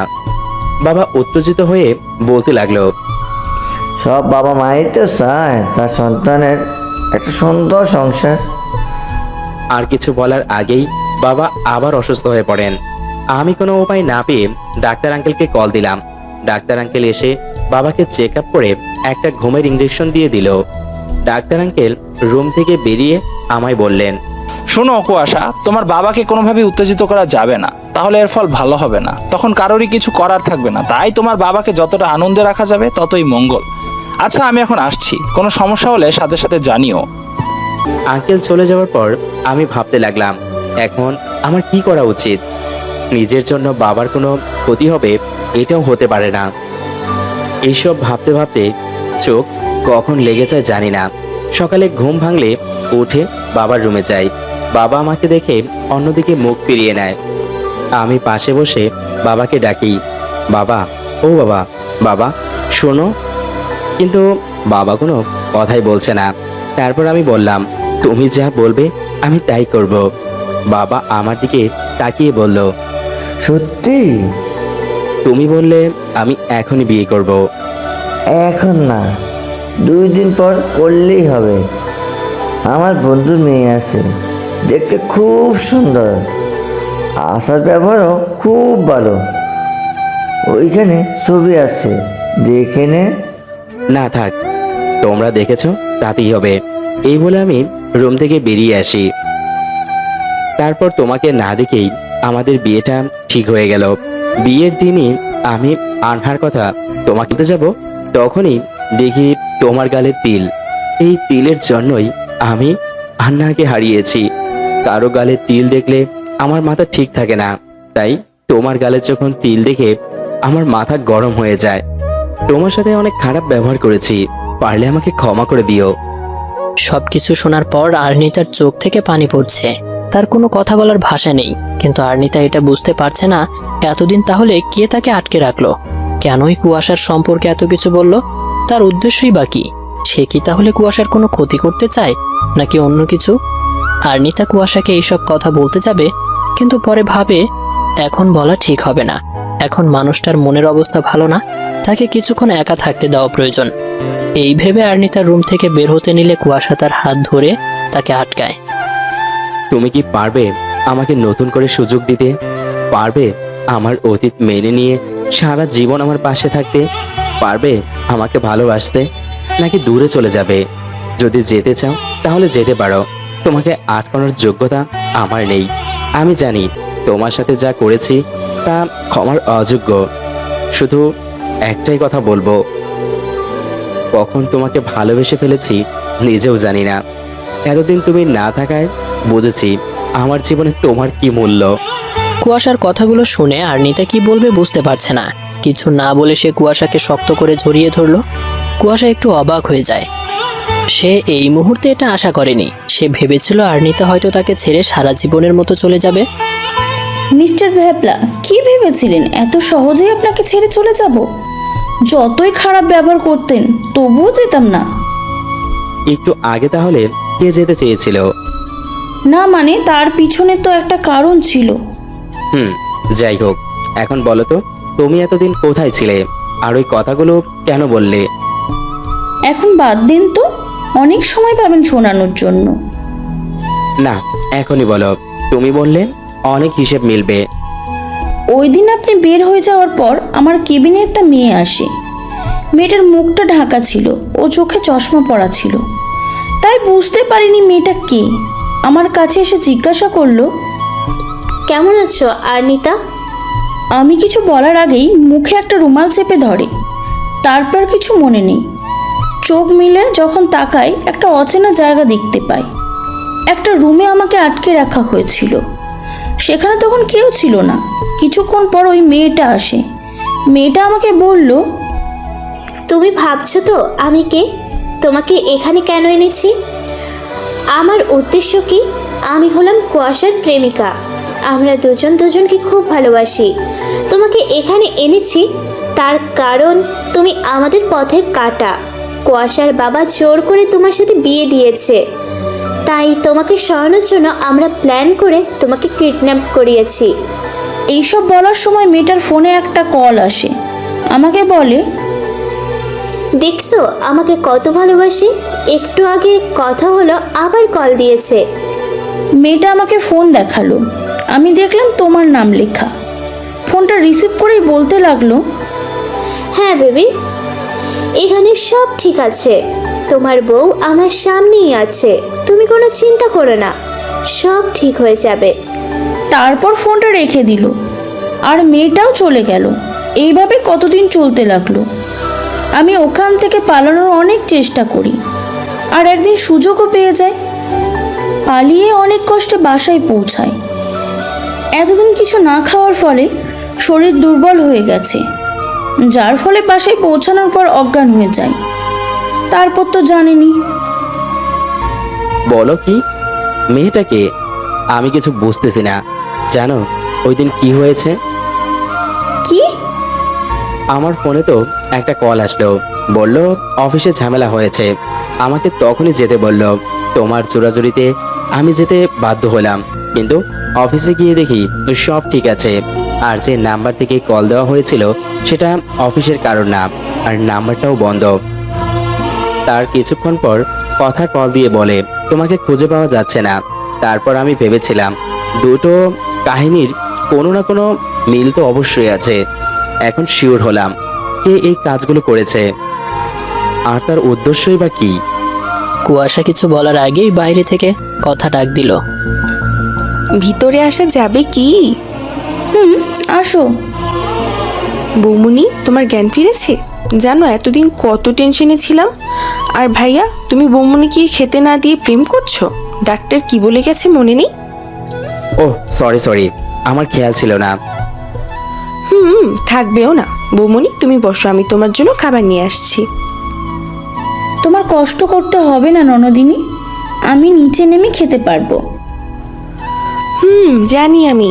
বাবা উত্তেজিত হয়ে বলতে লাগলো, সব বাবা মাই তো চায় তার সন্তানের একটা সুন্দর সংসার। আর কিছু বলার আগেই বাবা আবার অসুস্থ হয়ে পড়েন। আমি কোনো উপায় না পেয়ে ডাক্তার আঙ্কেলকে কল দিলাম। ডাক্তার আঙ্কেল এসে বাবাকে চেক আপ করে একটা ঘুমের ইঞ্জেকশন দিয়ে দিল। ডাক্তার আঙ্কেল রুম থেকে বেরিয়ে আমায় বললেন, শোনো কুয়াশা, তোমার বাবাকে কোনোভাবে উত্তেজিত করা যাবে না, তাহলে এর ফল ভালো হবে না। তখন কারোরই কিছু করার থাকবে না। তাই তোমার বাবাকে যতটা আনন্দে রাখা যাবে ততই মঙ্গল। আচ্ছা, আমি এখন আসছি, কোনো সমস্যা হলে সাথে সাথে জানিও। আঙ্কেল চলে যাওয়ার পর আমি ভাবতে লাগলাম, এখন আমার কি করা উচিত? নিজের জন্য বাবার কোনো ক্ষতি হবে এটাও হতে পারে না। এইসব ভাবতে ভাবতে চোখ কখন লেগে যায় জানি না। সকালে ঘুম ভাঙলে উঠে বাবার রুমে যাই। বাবা আমাকে দেখে অন্যদিকে মুখ ফিরিয়ে নেয়। আমি পাশে বসে বাবাকে ডাকি, বাবা, ও বাবা, বাবা শোনো। কিন্তু বাবা কোনো কথাই বলছে না। তারপর আমি বললাম, তুমি যা বলবে আমি তাই করব। বাবা আমার দিকে তাকিয়ে বলল, সত্যি? তুমি বললে আমি এখনই বিয়ে করব। এখন না, 2 দিন পর করলেই হবে। আমার বন্ধুর মেয়ে আছে, দেখতে খুব সুন্দর, আসার ব্যবহারও খুব ভালো। ওইখানে ছবি আছে, দেখে নে। না থাক, তোমরা দেখেছো তাতেই হবে। এই বলে আমি রুম থেকে বেরিয়ে আসি। তারপর তোমাকে না দেখেই আমাদের বিয়েটা ঠিক হয়ে গেল। বিয়ের দিনই আমি আনহার কথা তোমাকে বলতে যাব, তখনই দেখি তোমার গালে তিল। এই তিলের জন্যই আমি আন্নাকে হারিয়েছি। কারো গালে তিল দেখলে আমার মাথা ঠিক থাকে না, তাই তোমার গালে যখন তিল দেখে আমার মাথা গরম হয়ে যায়। তোমার সাথে অনেক খারাপ ব্যবহার করেছি, পারলে আমাকে ক্ষমা করে দিও। সবকিছু শোনার পর আর্নিতার চোখ থেকে পানি পড়ছে। তার কোনো কথা বলার ভাষা নেই, কিন্তু আর্নিতা এটা বুঝতে পারছে না এতদিন তাহলে কে তাকে আটকে রাখলো, কেনই কুয়াশার সম্পর্কে এত কিছু বলল, তার উদ্দেশ্যই বা কি? সে কি তাহলে কুয়াশার কোনো ক্ষতি করতে চায় নাকি অন্য কিছু? আর্নিতা কুয়াশাকে এইসব কথা বলতে যাবে, কিন্তু পরে ভাবে এখন বলা ঠিক হবে না। এখন মানুষটার মনের অবস্থা ভালো না, তাকে কিছুক্ষণ একা থাকতে দেওয়া প্রয়োজন। এই ভেবে আর্নিতার রুম থেকে বের হতে নিলে কুয়াশা তার হাত ধরে তাকে আটকায়। তুমি কি পারবে আমাকে নতুন করে সুযোগ দিতে? পারবে আমার অতীত মেনে নিয়ে সারা জীবন আমার পাশে থাকতে? পারবে আমাকে ভালোবাসতে, নাকি দূরে চলে যাবে? যদি যেতে চাও তাহলে যেতে পারো, তোমাকে আটকানোর যোগ্যতা আমার নেই। আমি জানি তোমার সাথে যা করেছি তা ক্ষমার অযোগ্য। শুধু একটাই কথা বলবো, কখন তোমাকে ভালোবেসে ফেলেছি নিজেও জানি না। এতদিন তুমি না থাকায় বুঝেছি আমার জীবনে তোমার কি মূল্য। কুয়াশার কথাগুলো শুনে আর্নিতা কি বলবে বুঝতে পারছে না। কিছু না বলে সে কুয়াশাকে শক্ত করে জড়িয়ে ধরলো। কুয়াশা একটু অবাক হয়ে যায়। সে এই মুহূর্তে এটা আশা করেনি। সে ভেবেছিল আর্নিতা হয়তো তাকে ছেড়ে সারা জীবনের মতো চলে যাবে। মিস্টার ভ্যাপলা, কি ভেবেছিলেন এত সহজেই আপনাকে ছেড়ে চলে যাব? যতই খারাপ ব্যবহার করতেন তবুও যেতাম না। একটু আগে তাহলে কে যেতে চেয়েছিল? না মানে তার পিছনে তো একটা কারণ ছিল। যাই হোক, এখন বলো তো তুমি এতদিন কোথায় ছিলে, আর ওই কথাগুলো কেন বললে? এখন বাদ দিন তো, অনেক সময় পাবেন শোনানোর জন্য। না, এখনই বলো। তুমি বললে অনেক হিসেব মিলবে। ওই দিন আপনি বের হয়ে যাওয়ার পর আমার কেবিনে একটা মেয়ে আসে। মেয়েটার মুখটা ঢাকা ছিল, ও চোখে চশমা পরা ছিল, তাই বুঝতে পারিনি মেয়েটা কে। আমার কাছে এসে জিজ্ঞাসা করলো, কেমন আছো আর্নিতা? আমি কিছু বলার আগেই মুখে একটা রুমাল চেপে ধরে। তারপর কিছু মনে নেই। চোখ মিলে যখন তাকাই একটা অচেনা জায়গা দেখতে পাই। একটা রুমে আমাকে আটকে রাখা হয়েছিল। সেখানে তখন কেউ ছিল না। কিছুক্ষণ পর ওই মেয়েটা আসে। মেয়েটা আমাকে বলল, তুমি ভাবছো তো আমি কে? তোমাকে এখানে কেন এনেছি? আমার উদ্দেশ্য কি? আমি হলাম কুয়াশার প্রেমিকা। আমরা দুজন দুজনকে খুব ভালোবাসি। তোমাকে এখানে এনেছি তার কারণ তুমি আমাদের পথের কাঁটা। কুয়াশার বাবা জোর করে তোমার সাথে বিয়ে দিয়েছে, তাই তোমাকে সরানোর জন্য আমরা প্ল্যান করে তোমাকে কিডন্যাপ করিয়েছি। এইসব বলার সময় মেয়েটার ফোনে একটা কল আসে। আমাকে বলে, দেখছো আমাকে কত ভালোবাসি? একটু আগে কথা হলো, আবার কল দিয়েছে। মেয়েটা আমাকে ফোন দেখালো। আমি দেখলাম তোমার নাম লেখা। ফোনটা রিসিভ করেই বলতে লাগলো, হ্যাঁ বেবি, এখানে সব ঠিক আছে। তোমার বউ আমার সামনেই আছে, তুমি কোনো চিন্তা করো না, সব ঠিক হয়ে যাবে। তারপর ফোনটা রেখে দিল আর মেয়েটাও চলে গেল। এইভাবে কতদিন চলতে লাগলো। আমি ওখান থেকে পালানোর অনেক চেষ্টা করি, আর একদিন সুযোগও পেয়ে যাই। পালিয়ে অনেক কষ্টে বাসায় পৌঁছায়। এতদিন কিছু না খাওয়ার ফলে শরীর দুর্বল হয়ে গেছে, যার ফলে বাসায় পৌঁছানোর পর অজ্ঞান হয়ে যায়। তারপর তো জানেনি। বলো কি, মেয়েটাকে আমি কিছু বুঝতেছি না। জানো ওই দিন কি হয়েছে? কি? আমার ফোনে তো একটা কল আসলো, বলল অফিসে ঝামেলা হয়েছে। আমাকে তখনই যেতে বলল। তোমার জোরাজুরিতে আমি যেতে বাধ্য হলাম, কিন্তু অফিসে গিয়ে দেখি সব ঠিক আছে। আর যে নাম্বার থেকে কল দেওয়া হয়েছিল সেটা অফিসের কারণ না, আর নাম্বারটাও বন্ধ। তার কিছুক্ষণ পর কথা কল দিয়ে বলে তোমাকে খুঁজে পাওয়া যাচ্ছে না। তারপর আমি ভেবেছিলাম দুটো কাহিনীর কোনো না কোনো মিল তো অবশ্যই আছে। এখন শিওর হলাম কে এই কাজগুলো করেছে, আর তার উদ্দেশ্যই বা কি। কুয়াশা কিছু বলার আগেই বাইরে থেকে কথা ডাক দিল, ভিতরে আসা যাবে কি? আসো। বৌমনি, তোমার জ্ঞান ফিরেছে? জানো এতদিন কত টেনশনে ছিলাম। আর ভাইয়া, তুমি বৌমনিকে খেতে না দিয়ে প্রেম করছো? ডাক্তার কি বলে গেছে মনে নেই? ও সরি, আমার খেয়াল ছিল না। থাকবেও না। বৌমনি তুমি বসো, আমি তোমার জন্য খাবার নিয়ে আসছি। তোমার কষ্ট করতে হবে না ননদিনী, আমি নিচে নেমে খেতে পারবো। জানি আমি,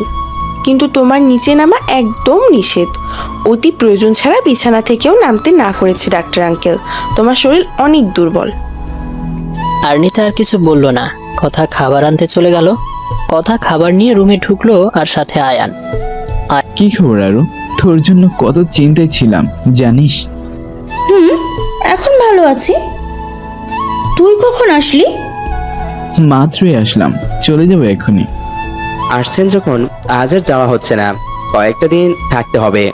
কিন্তু তোমার নিচে নামা একদম নিষেধ। অতি প্রয়োজন ছাড়া বিছানা থেকেও নামতে না করেছে ডাক্তার আঙ্কেল। তোমার শরীর অনেক দুর্বল। আর্নিতা আর কিছু বলল না। কথা খাবার আনতে চলে গেল। কথা খাবার নিয়ে রুমে ঢুকলো, আর সাথে আয়ান। কি খবর আরো? তোর জন্য কত চিন্তায় ছিলাম জানিস। এখন ভালো আছি। তুই কখন আসলি? মাত্রই আসলাম, চলে যাবো এখনই। আসছেন যখন আজ আর যাওয়া হচ্ছে না, কয়েকটা দিন থাকতে হবে।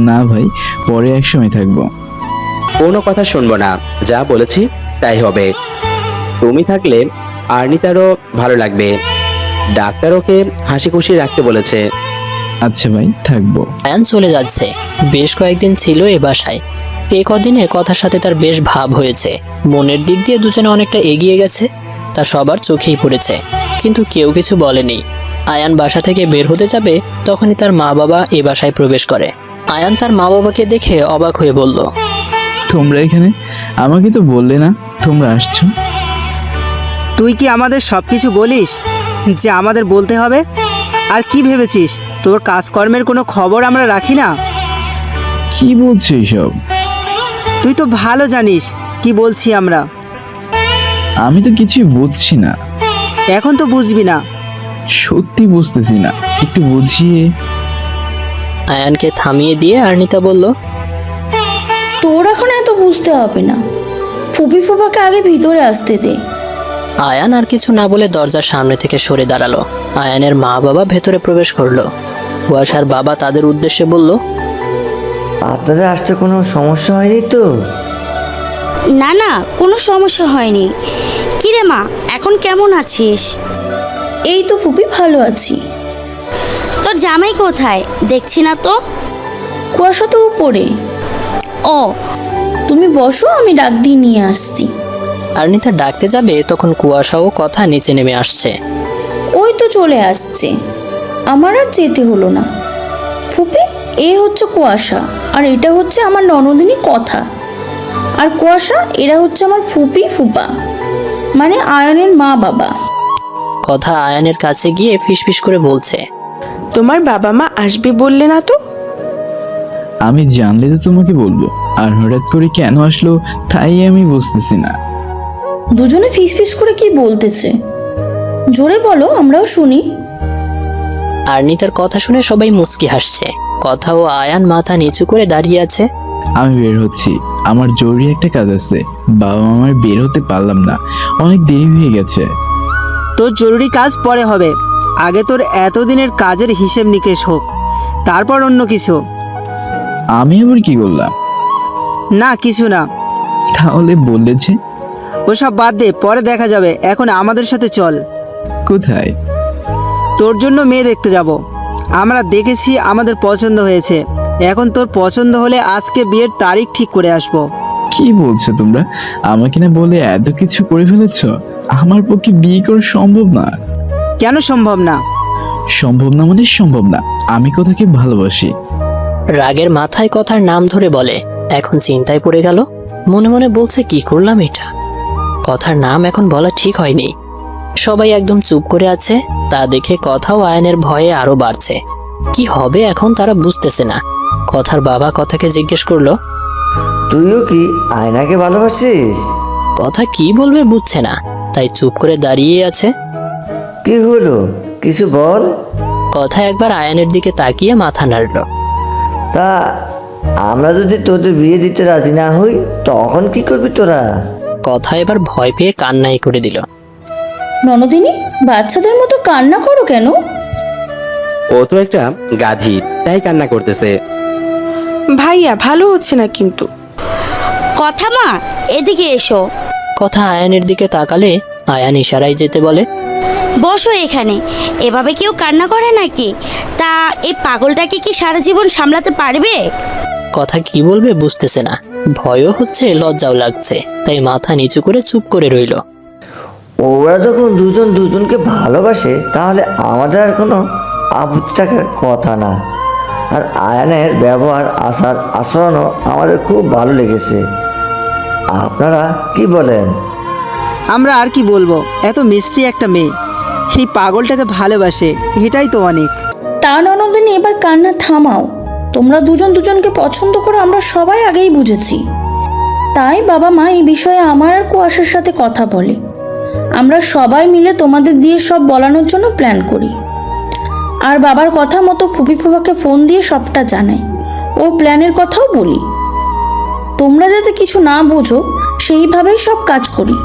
না ভাই, পরে এক সময় থাকবো। কোনো কথা শুনবো না, যা বলেছি তাই হবে। তুমি থাকলে আর্নিতারও ভালো লাগবে। ডাক্তার ওকে হাসি খুশি রাখতে বলেছে। আচ্ছা ভাই, থাকবো। আয়ান চলে যাচ্ছে। বেশ কয়েকদিন ছিল এ বাসায়। এ কদিনে কথার সাথে তার বেশ ভাব হয়েছে। মনের দিক দিয়ে দুজনে অনেকটা এগিয়ে গেছে। তা সবার চোখেই পড়েছে, কিন্তু কেউ কিছু বলেনি। আয়ান বাসা থেকে বের হতে যাবে, তখনই তার মা বাবা এ বাসায় প্রবেশ করে। আয়ান তার মা বাবাকে দেখে অবাক হয়ে বলল, তোমরা এখানে? আমাকে তো বললে না তোমরা আসছো। তুই কি আমাদের সব কিছু বলিস যে আমাদের বলতে হবে? আর কি ভেবেছিস তোর কাজকর্মের কোনো খবর আমরা রাখি না? কি বলছো এইসব? তুই তো ভালো জানিস কি বলছি আমরা। আমি তো কিছুই বুঝছি না। এখন তো বুঝবি না। সত্যি বুঝতেছি না, একটু বুঝিয়ে। আয়ানকে থামিয়ে দিয়ে আর্নিতা বলল, তোর এখন এত বুঝতে হবে না, ফুপি ফুপাকে আগে ভিতরে আসতে দে। আয়ান আর কিছু না বলে দরজার সামনে থেকে সরে দাঁড়ালো। আয়ানের মা বাবা ভেতরে প্রবেশ করলো। কুয়াশার বাবা তাদের উদ্দেশ্যে বলল, আপনাদের আসতে কোনো সমস্যা হয়নি তো? না না, কোনো সমস্যা হয়নি। কিরে মা, এখন কেমন আছিস? এই তো ফুপি, ভালো আছি। তোর জামাই কোথায়? দেখছি না তো। কুয়াশা তো উপরে। ও, তুমি বসো, আমি ডাক দিয়ে নিয়ে আসছি। আর্নিতা ডাকতে যাবে, তখন কুয়াশাও কথা নিচে নেমে আসছে। ওই তো চলে আসছে, আমার আর যেতে হলো না। ফুপি, এ হচ্ছে কুয়াশা, আর এটা হচ্ছে আমার ননদিনী কথা। আর কুয়াশা, এরা হচ্ছে আমার ফুপি ফুপা, মানে আয়নের মা বাবা। কথা আয়ানের কাছে গিয়ে ফিসফিস করে বলছে, তোমার বাবা মা আসবে বললে না তো? আমি জানলে তো তোমাকে বলবো, আর হঠাৎ করে কেন আসলো তাই আমি বুঝতেছি না। দুজনে ফিসফিস করে কি বলতেছে, জোরে বলো, আমরাও শুনি। আর্নিতার কথা শুনে সবাই মুচকি হাসছে। কথা ও আয়ান মাথা নিচু করে দাঁড়িয়ে আছে। আমি বের হচ্ছি, আমার জরুরি একটা কাজ আছে। বাবা মামার বের হতে পারলাম না, অনেক দেরি হয়ে গেছে। তোর জরুরি কাজ পরে হবে, আগে তোর এতদিনের কাজের হিসেব নিকেশ হোক, তারপর অন্য কিছু। আমি আবার কি করলাম? না কিছু না। তাহলে বললেছে? ওসব বাদ দে, পরে দেখা যাবে। এখন আমাদের সাথে চল। কোথায়? তোর জন্য মেয়ে দেখতে যাব। আমরা দেখেছি, আমাদের পছন্দ হয়েছে। এখন তোর পছন্দ হলে আজকে বিয়ের তারিখ ঠিক করে আসবো। কি বলছো তোমরা? আমাকে না বলে এত কিছু করে ফেলেছ? আমার পক্ষে বিয়ে করা সম্ভব না। কেন সম্ভব না? সম্ভব না মানে সম্ভব না। আমি কথাকে ভালোবাসি। রাগের মাথায় কথার নাম ধরে বলে। এখন চিন্তায় পড়ে গেল, মনে মনে বলছে কি করলাম এটা। কথার নাম এখন বলা ঠিক হয়নি। সবাই একদম চুপ করে আছে, তা দেখে কথাও আয়নের ভয়ে আরো বাড়ছে। কি হবে এখন তারা বুঝতেছে না। কথার বাবা কথাকে জিজ্ঞেস করলো, তুইও কি আয়নাকে ভালোবাসিস? কথা কি বলবে বুঝছে না, তাই চুপ করে দাঁড়িয়ে আছে। কি হলো, কিছু বল। কথা একবার আয়ানের দিকে তাকিয়ে মাথা নাড়ল। তা আমরা যদি তোদের বিয়ে দিতে রাজি না হই তখন কি করবি তোরা? কথা এবার ভয় পেয়ে কান্নাই করে দিল। ননদিনী, বাচ্চাদের মতো কান্না করো কেন? ও তো একটা গাধি, তাই কান্না করতেছে। ভাইয়া, ভালো হচ্ছে না কিন্তু। কথা মা, এদিকে এসো। কথা আয়ানের দিকে তাকালে আয়ান ইশারায় যেতে বলে। বসো এখানে। এভাবে কেউ কান্না করে নাকি? তা এই পাগলটাকে কি সারা জীবন সামলাতে পারবে? কথা কি বলবে বুঝতেছে না, ভয়ও হচ্ছে লজ্জাও লাগছে, তাই মাথা নিচু করে চুপ করে রইল। ওরা যখন দুজন দুজনকে ভালোবাসে তাহলে আমাদের আর কোনো আপত্তি থাকার কথা না। আর আয়নের ব্যবহার আচার আচরণও আমাদের খুব ভালো লেগেছে। আপনারা কি বলেন? আমরা আর কি বলবো, এত মিষ্টি একটা মেয়ে সেই পাগলটাকে ভালোবাসে, এটাই তো অনেক। তা ননদিনী, এবার কান্না থামাও। তোমরা দুজন দুজনকে পছন্দ করো, আমরা সবাই আগেই বুঝেছি। তাই বাবা মা এই বিষয়ে আমার আর কুয়াশার সাথে কথা বলে। আমরা সবাই মিলে তোমাদের দিয়ে সব বলানোর জন্য প্ল্যান করি। আর বাবার কথা মতো ফুপি ফুপাকে ফোন দিয়ে সবটা জানাই, ও প্ল্যানের কথাও বলি। তোমরা যাতে কিছু না বোঝো সেইভাবেই সব কাজ করি,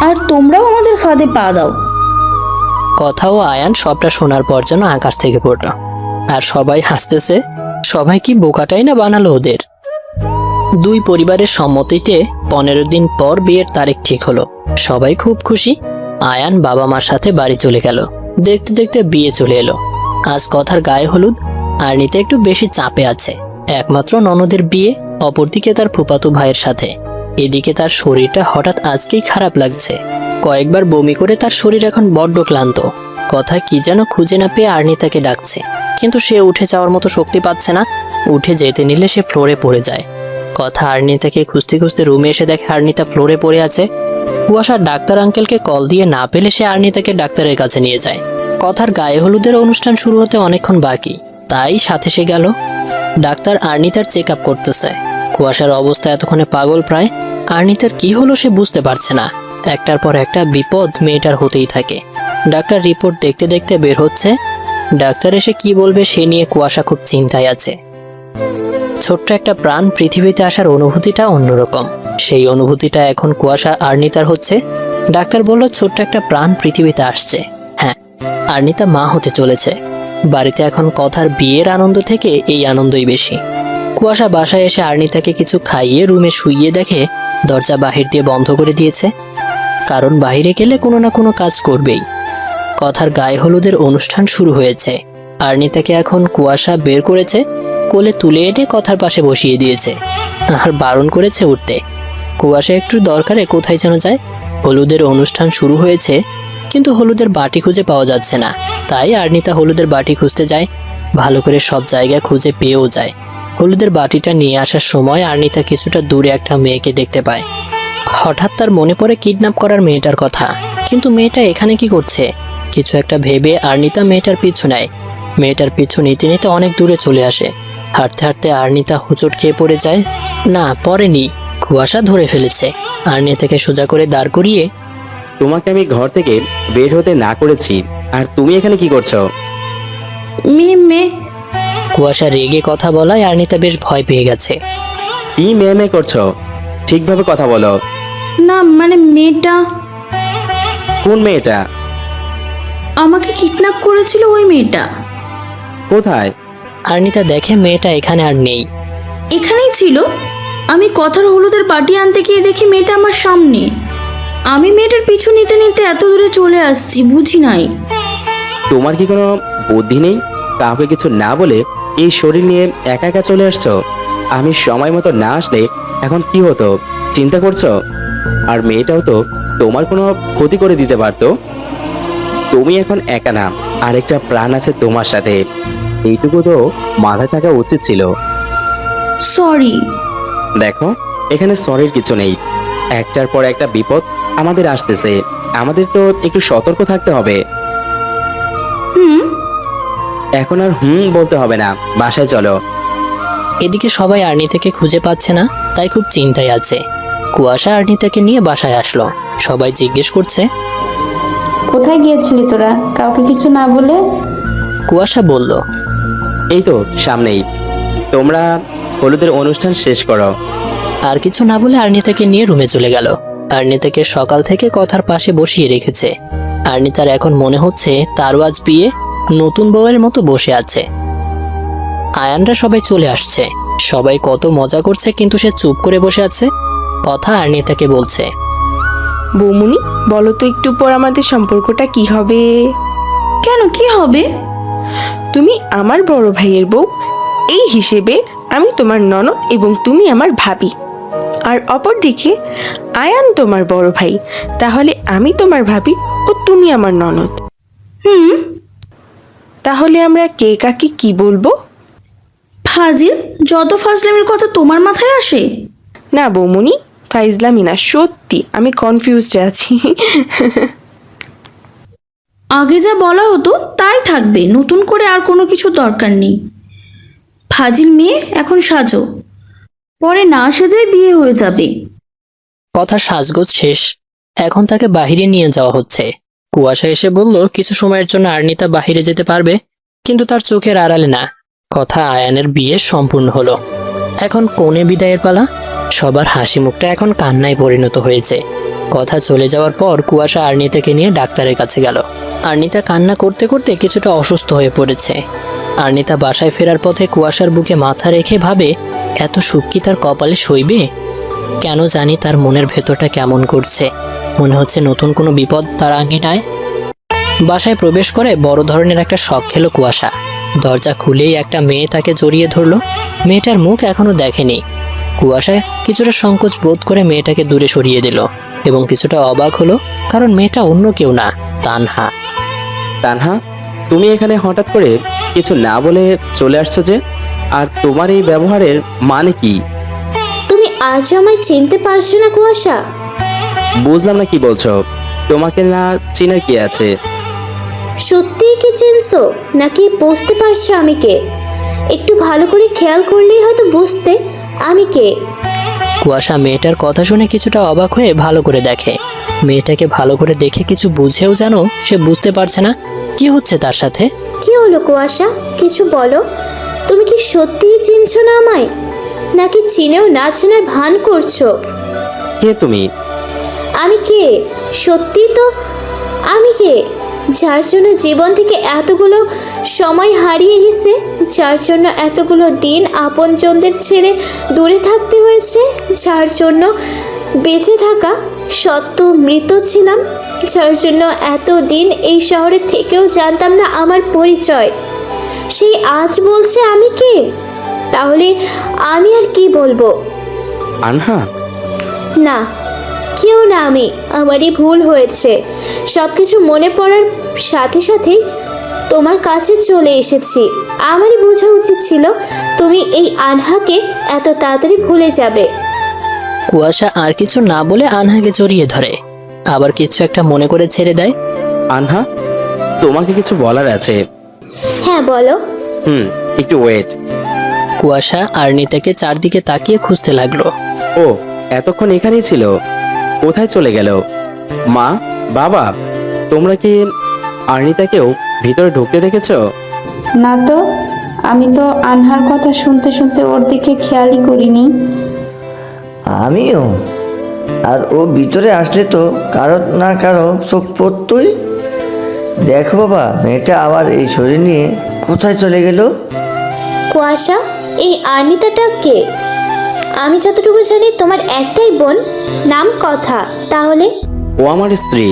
আর তোমরাও আমাদের ফাঁদে পা দাও। কথাও আয়ান সবটা শোনার পর যেন আকাশ থেকে পড়ল। আর সবাই হাসতেছে। সবাই কি বোকাটাই না বানালো ওদের। দুই পরিবারের সম্মতিতে 15 দিন পর বিয়ের তারিখ ঠিক হলো। সবাই খুব খুশি। আয়ান বাবা মার সাথে বাড়ি চলে গেল। দেখতে দেখতে বিয়ে চলে এলো। আজ কথার গায়ে হলুদ। আর্নিতা একটু বেশি চাপে আছে। একমাত্র ননদের বিয়ে, অপরদিকে তার ফুফাতো ভাইয়ের সাথে। এদিকে তার শরীরটা হঠাৎ আজকেই খারাপ লাগছে। কয়েকবার বমি করে তার শরীর এখন বড্ড ক্লান্ত। কথা কি যেন খুঁজে না পেয়ে আর্নিতাকে ডাকছে, কিন্তু সে উঠে যাওয়ার মতো শক্তি পাচ্ছে না। উঠে যেতে নিলে সে ফ্লোরে পড়ে যায়। কথা আর্নিতাকে খুঁজতে খুঁজতে রুমে এসে দেখে আর্নিতা ফ্লোরে পড়ে আছে। কুয়াশা ডাক্তার আঙ্কেলকে কল দিয়ে না পেলে সে আর্নিতাকে ডাক্তারের কাছে নিয়ে যায়। কথার গায়ে হলুদের অনুষ্ঠান শুরু হতে অনেকক্ষণ বাকি, তাই সাথে সে গেল। ডাক্তার আর্নিতার চেক আপ করতেছে। কুয়াশার অবস্থা এতক্ষণে পাগল প্রায়। আর্নিতার কি হলো সে বুঝতে পারছে না। একটার পর একটা বিপদ মেয়েটার হতেই থাকে। ডাক্তার রিপোর্ট দেখতে দেখতে বের হচ্ছে। ডাক্তার এসে কি বলবে সে নিয়ে কুয়াশা খুব চিন্তায় আছে। ছোট্ট একটা প্রাণ পৃথিবীতে আসার অনুভূতিটা অন্যরকম। সেই অনুভূতিটা এখন কুয়াশা আর্নিতার হচ্ছে। ডাক্তার বলল ছোট্ট একটা প্রাণ পৃথিবীতে আসছে। হ্যাঁ, আর্নিতা মা হতে চলেছে। বাড়িতে এখন কথার বিয়ের আনন্দ থেকে এই আনন্দই বেশি। কুয়াশা বাসায় এসে আর্নিতাকে কিছু খাইয়ে রুমে শুইয়ে দেখে দরজা বাহির দিয়ে বন্ধ করে দিয়েছে, কারণ বাইরে গেলে কোনো না কোনো কাজ করবেই। কথার গায়ে হলুদের অনুষ্ঠান শুরু হয়েছে। আর্নিতাকে এখন কুয়াশা বের করেছে, কোলে তুলে এনে কথার পাশে বসিয়ে দিয়েছে আর বারণ করেছে উঠতে। কুয়াশা একটু দরকারে কোথায় যেন যায়। হলুদের অনুষ্ঠান শুরু হয়েছে, কিন্তু হলুদের বাটি খুঁজে পাওয়া যাচ্ছে না। তাই আর্নিতা হলুদের বাটি খুঁজতে যায়। ভালো করে সব জায়গায় খুঁজে পেয়েও যায়। হলুদের বাটিটা নিয়ে আসার সময় আর্নিতা কিছুটা দূরে একটা মেয়েকে দেখতে পায়। হঠাৎ তার মনে পড়ে কিডন্যাপ করার মেয়েটার কথা, কিন্তু মেয়েটা এখানে কি করছে? কিছু একটা ভেবে আর্নিতা মেয়েটার পিছু নেয়। মেয়েটার পিছু নিতে নিতে অনেক দূরে চলে আসে। হাঁটতে হাঁটতে আর্নিতা হোঁচট খেয়ে পড়ে যায়। না, পড়েনি, কুয়াশা ধরে ফেলেছে। আর্নিতাকে সোজা করে দাঁড় করিয়ে, তোমাকে আমি ঘর থেকে বের হতে না করেছি, আর তুমি এখানে কি করছো? মেয়ে কুয়াশা রেগে কথা বলায় আর্নিতা বেশ ভয় পেয়ে গেছে। কি মেয়ে করছো? ঠিকভাবে কথা বলো। না মানে মেয়েটা, কোন মেয়েটা? আমাকে কিডন্যাপ করেছিল ওই মেয়েটা। কোথায়? আর্নিতা দেখে মেয়েটা এখানে আর নেই। এখানেই ছিল। আমি কথার হলুদের বাটি আনতে গিয়ে দেখি মেয়েটা আমার সামনে। আমি মেয়েটার পিছু নিতে নিতে এত দূরে চলে আসছি, বুঝি নাই। তোমার কি কোনো বুদ্ধি নেই? কাউকে কিছু না বলে এই শরীর নিয়ে একা একা চলে আসছো। আমি সময় মতো না আসলে এখন কি হতো চিন্তা করছো? আর মেয়েটাও তো তোমার কোনো ক্ষতি করে দিতে পারতো। তুমি এখন একা না, আরেকটা প্রাণ আছে তোমার সাথে। এইটুকু তো মাথায় থাকা উচিত ছিল। সরি। দেখো, এখানে সরির কিছু নেই। একটার পর একটা বিপদ আমাদের আসতেছে, আমাদের তো একটু সতর্ক থাকতে হবে। এখন আর বলতে হবে না, বাসায় চলো। এদিকে সবাই আর্নিতাকে খুঁজে পাচ্ছে না, তাই খুব চিন্তায় আছে। কুয়াশা আর্নিতাকে নিয়ে বাসায় আসলো। সবাই জিজ্ঞেস করছে, কোথায় গিয়েছিলি তোরা কাউকে কিছু না বলে? কুয়াশা বলল, এই তো সামনেই, তোমরা হলুদের অনুষ্ঠান শেষ করো। আর কিছু না বলে আর্নিতাকে নিয়ে রুমে চলে গেল। আর্নিতাকে সকাল থেকে কথার পাশে বসিয়ে রেখেছে। আর্নিতার এখন মনে হচ্ছে তারও আজ বিয়ে, নতুন বউয়ের মতো বসে আছে। আয়ানরা সবাই চলে আসছে। সবাই কত মজা করছে, কিন্তু সে চুপ করে বসে আছে। কথা আর্নিতাকে বলছে, বৌমুনি বলো তো একটু পর আমাদের সম্পর্কটা কি হবে? কেন, কি হবে? তুমি আমার বড় ভাইয়ের বউ, এই হিসেবে আমি তোমার ননদ এবং তুমি আমার ভাবি। আর অপরদিকে আয়ান তোমার বড় ভাই, তাহলে আমি তোমার ভাবি ও তুমি আমার ননদ। তাহলে আমরা কে কাকে কি বলবো? ফাজিল, যত ফাজলামের কথা তোমার মাথায় আসে। না বৌমুনি, ফাইজলামি না, সত্যি আমি কনফিউজডে আছি। আগে যা বলা হতো তাই থাকবে, নতুন করে আর কোনো কিছু দরকার নেই। ফাজিল মেয়ে, এখন সাজো, পরে না সেজে বিয়ে হয়ে যাবে। কথা সাজগোজ শেষ, এখন তাকে বাহিরে নিয়ে যাওয়া হচ্ছে। কুয়াশা এসে বলল কিছু সময়ের জন্য আর্নিতা বাহিরে যেতে পারবে, কিন্তু তার চোখের আড়ালে না। কথা আয়ানের বিয়ে সম্পূর্ণ হলো। এখন কোণে বিদায়ের পালা। সবার হাসি মুখটা এখন কান্নায় পরিণত হয়েছে। কথা চলে যাওয়ার পর কুয়াশা আর্নিতাকে নিয়ে ডাক্তারের কাছে গেল। আর্নিতা কান্না করতে করতে কিছুটা অসুস্থ হয়ে পড়েছে। আর্নিতা বাসায় ফেরার পথে কুয়াশার বুকে মাথা রেখে ভাবে, এত সুখ কি তার কপালে সইবে? কেন জানি তার মনের ভেতরটা কেমন করছে। মনে হচ্ছে নতুন কোনো বিপদ তার আঙিনায়। বাসায় প্রবেশ করে বড় ধরনের একটা শক খেলো কুয়াশা। দরজা খুলেই একটা মেয়ে তাকে জড়িয়ে ধরলো। মেয়েটার মুখ এখনো দেখেনি। কুয়াশা কিছুটা সংকোচ বোধ করে মেয়েটাকে দূরে সরিয়ে দিল এবং কিছুটা অবাক হলো কারণ মেয়েটা অন্য কেউ না, তানহা। তানহা, তুমি এখানে হঠাৎ করে কিছু না বলে চলে আসছো যে? আর তোমার এই ব্যবহারের মানে কি? তুমি আজও আমায় চিনতে পারছো না কুয়াশা? বুঝলাম না কি বলছো। তোমাকে না চিনার কি আছে? সত্যিই কি চিনছো নাকি বুঝতে পারছো আমি কে? একটু ভালো করে খেয়াল করলেই হয়তো বুঝতে আমি কে। কুয়াশা মেয়েটার কথা শুনে কিছুটা অবাক হয়ে ভালো করে দেখে। মেয়েটাকে ভালো করে দেখে কিছু বুঝেও যেন সে বুঝতে পারছে না কি হচ্ছে তার সাথে। কি হলো কুয়াশা, কিছু বলো। তুমি কি সত্যিই চিনছো না আমায়, নাকি চিনেও না চেনার ভান করছো? কে তুমি? আমি কে? সত্যি তো আমি কে? যার জন্য জীবন থেকে এতগুলো সময় হারিয়ে গেছে, যার জন্য এতগুলো দিন আপনজনদের ছেড়ে দূরে থাকতে হয়েছে, যার জন্য বেঁচে থাকা সত্ত্বেও মৃত ছিলাম, যার জন্য এতদিন এই শহরে থেকেও জানতাম না আমার পরিচয়, সেই আজ বলছে আমি কে? তাহলে আমি আর কি বলবো? আনহা, না, কেউ না আমি। আমারই ভুল হয়েছে। সব কিছু মনে পড়ার সাথে সাথেই তোমার কাছে চলে এসেছি। আমারই বোঝা উচিত ছিল তুমি এই আনহাকে এত তাড়াতাড়ি ভুলে যাবে। কুয়াশা আর কিছু না বলে আনহাকে জড়িয়ে ধরে, আবার কিছু একটা মনে করে ছেড়ে দেয়। আনহা, তোমাকে কিছু বলার আছে। হ্যাঁ বলো। একটু ওয়েট। কুয়াশা আরনিতাকে চারদিকে তাকিয়ে খুঁজতে লাগলো। ও, এতক্ষণ এখানেই ছিল? কোথায় চলে গেল? মা, বাবা, তোমরা কি আরনিতাকেও ভিতরে ঢুকতে দেখেছো? না তো, আমি তো আনহার কথা শুনতে শুনতে ওর দিকে খেয়ালই করিনি। আমিও। আর ও ভিতরে আসলে তো কারো না কারো চোখ পড়তই। দেখো বাবা, মেয়েটা আবার এই শরীর নিয়ে কোথায় চলে গেল? কুয়াশা, এই আর্নিতাটা কে? আমি যতটুকু জানি তোমার একটাই বোন, নাম কথা। তাহলে ও আমার স্ত্রী।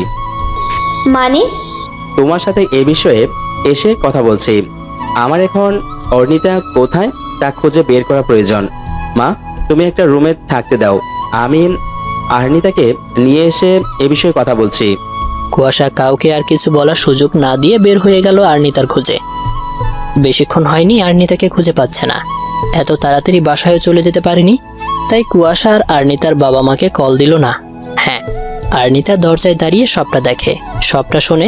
মানে? তোমার সাথে এ বিষয়ে এসে কথা বলছি। আমার এখন অর্নিতা কোথায় তা খুঁজে বের করা প্রয়োজন। মা, তুমি একটা রুমে থাকতে দাও, আমি আর্নিতাকে নিয়ে এসে এ বিষয়ে কথা বলছি। কুয়াশা কাউকে আর কিছু বলার সুযোগ না দিয়ে বের হয়ে গেল আরনিতার খোঁজে। বেশিক্ষণ হয়নি আরনিতাকে খুঁজে পাচ্ছে না। এত তাড়াতাড়ি বাসায় চলে যেতে পারেনি, তাই কুয়াশা আর আরনিতার বাবা মাকে কল দিল না। হ্যাঁ, আরনিতা দরজায় দাঁড়িয়ে সবটা দেখে, সবটা শোনে।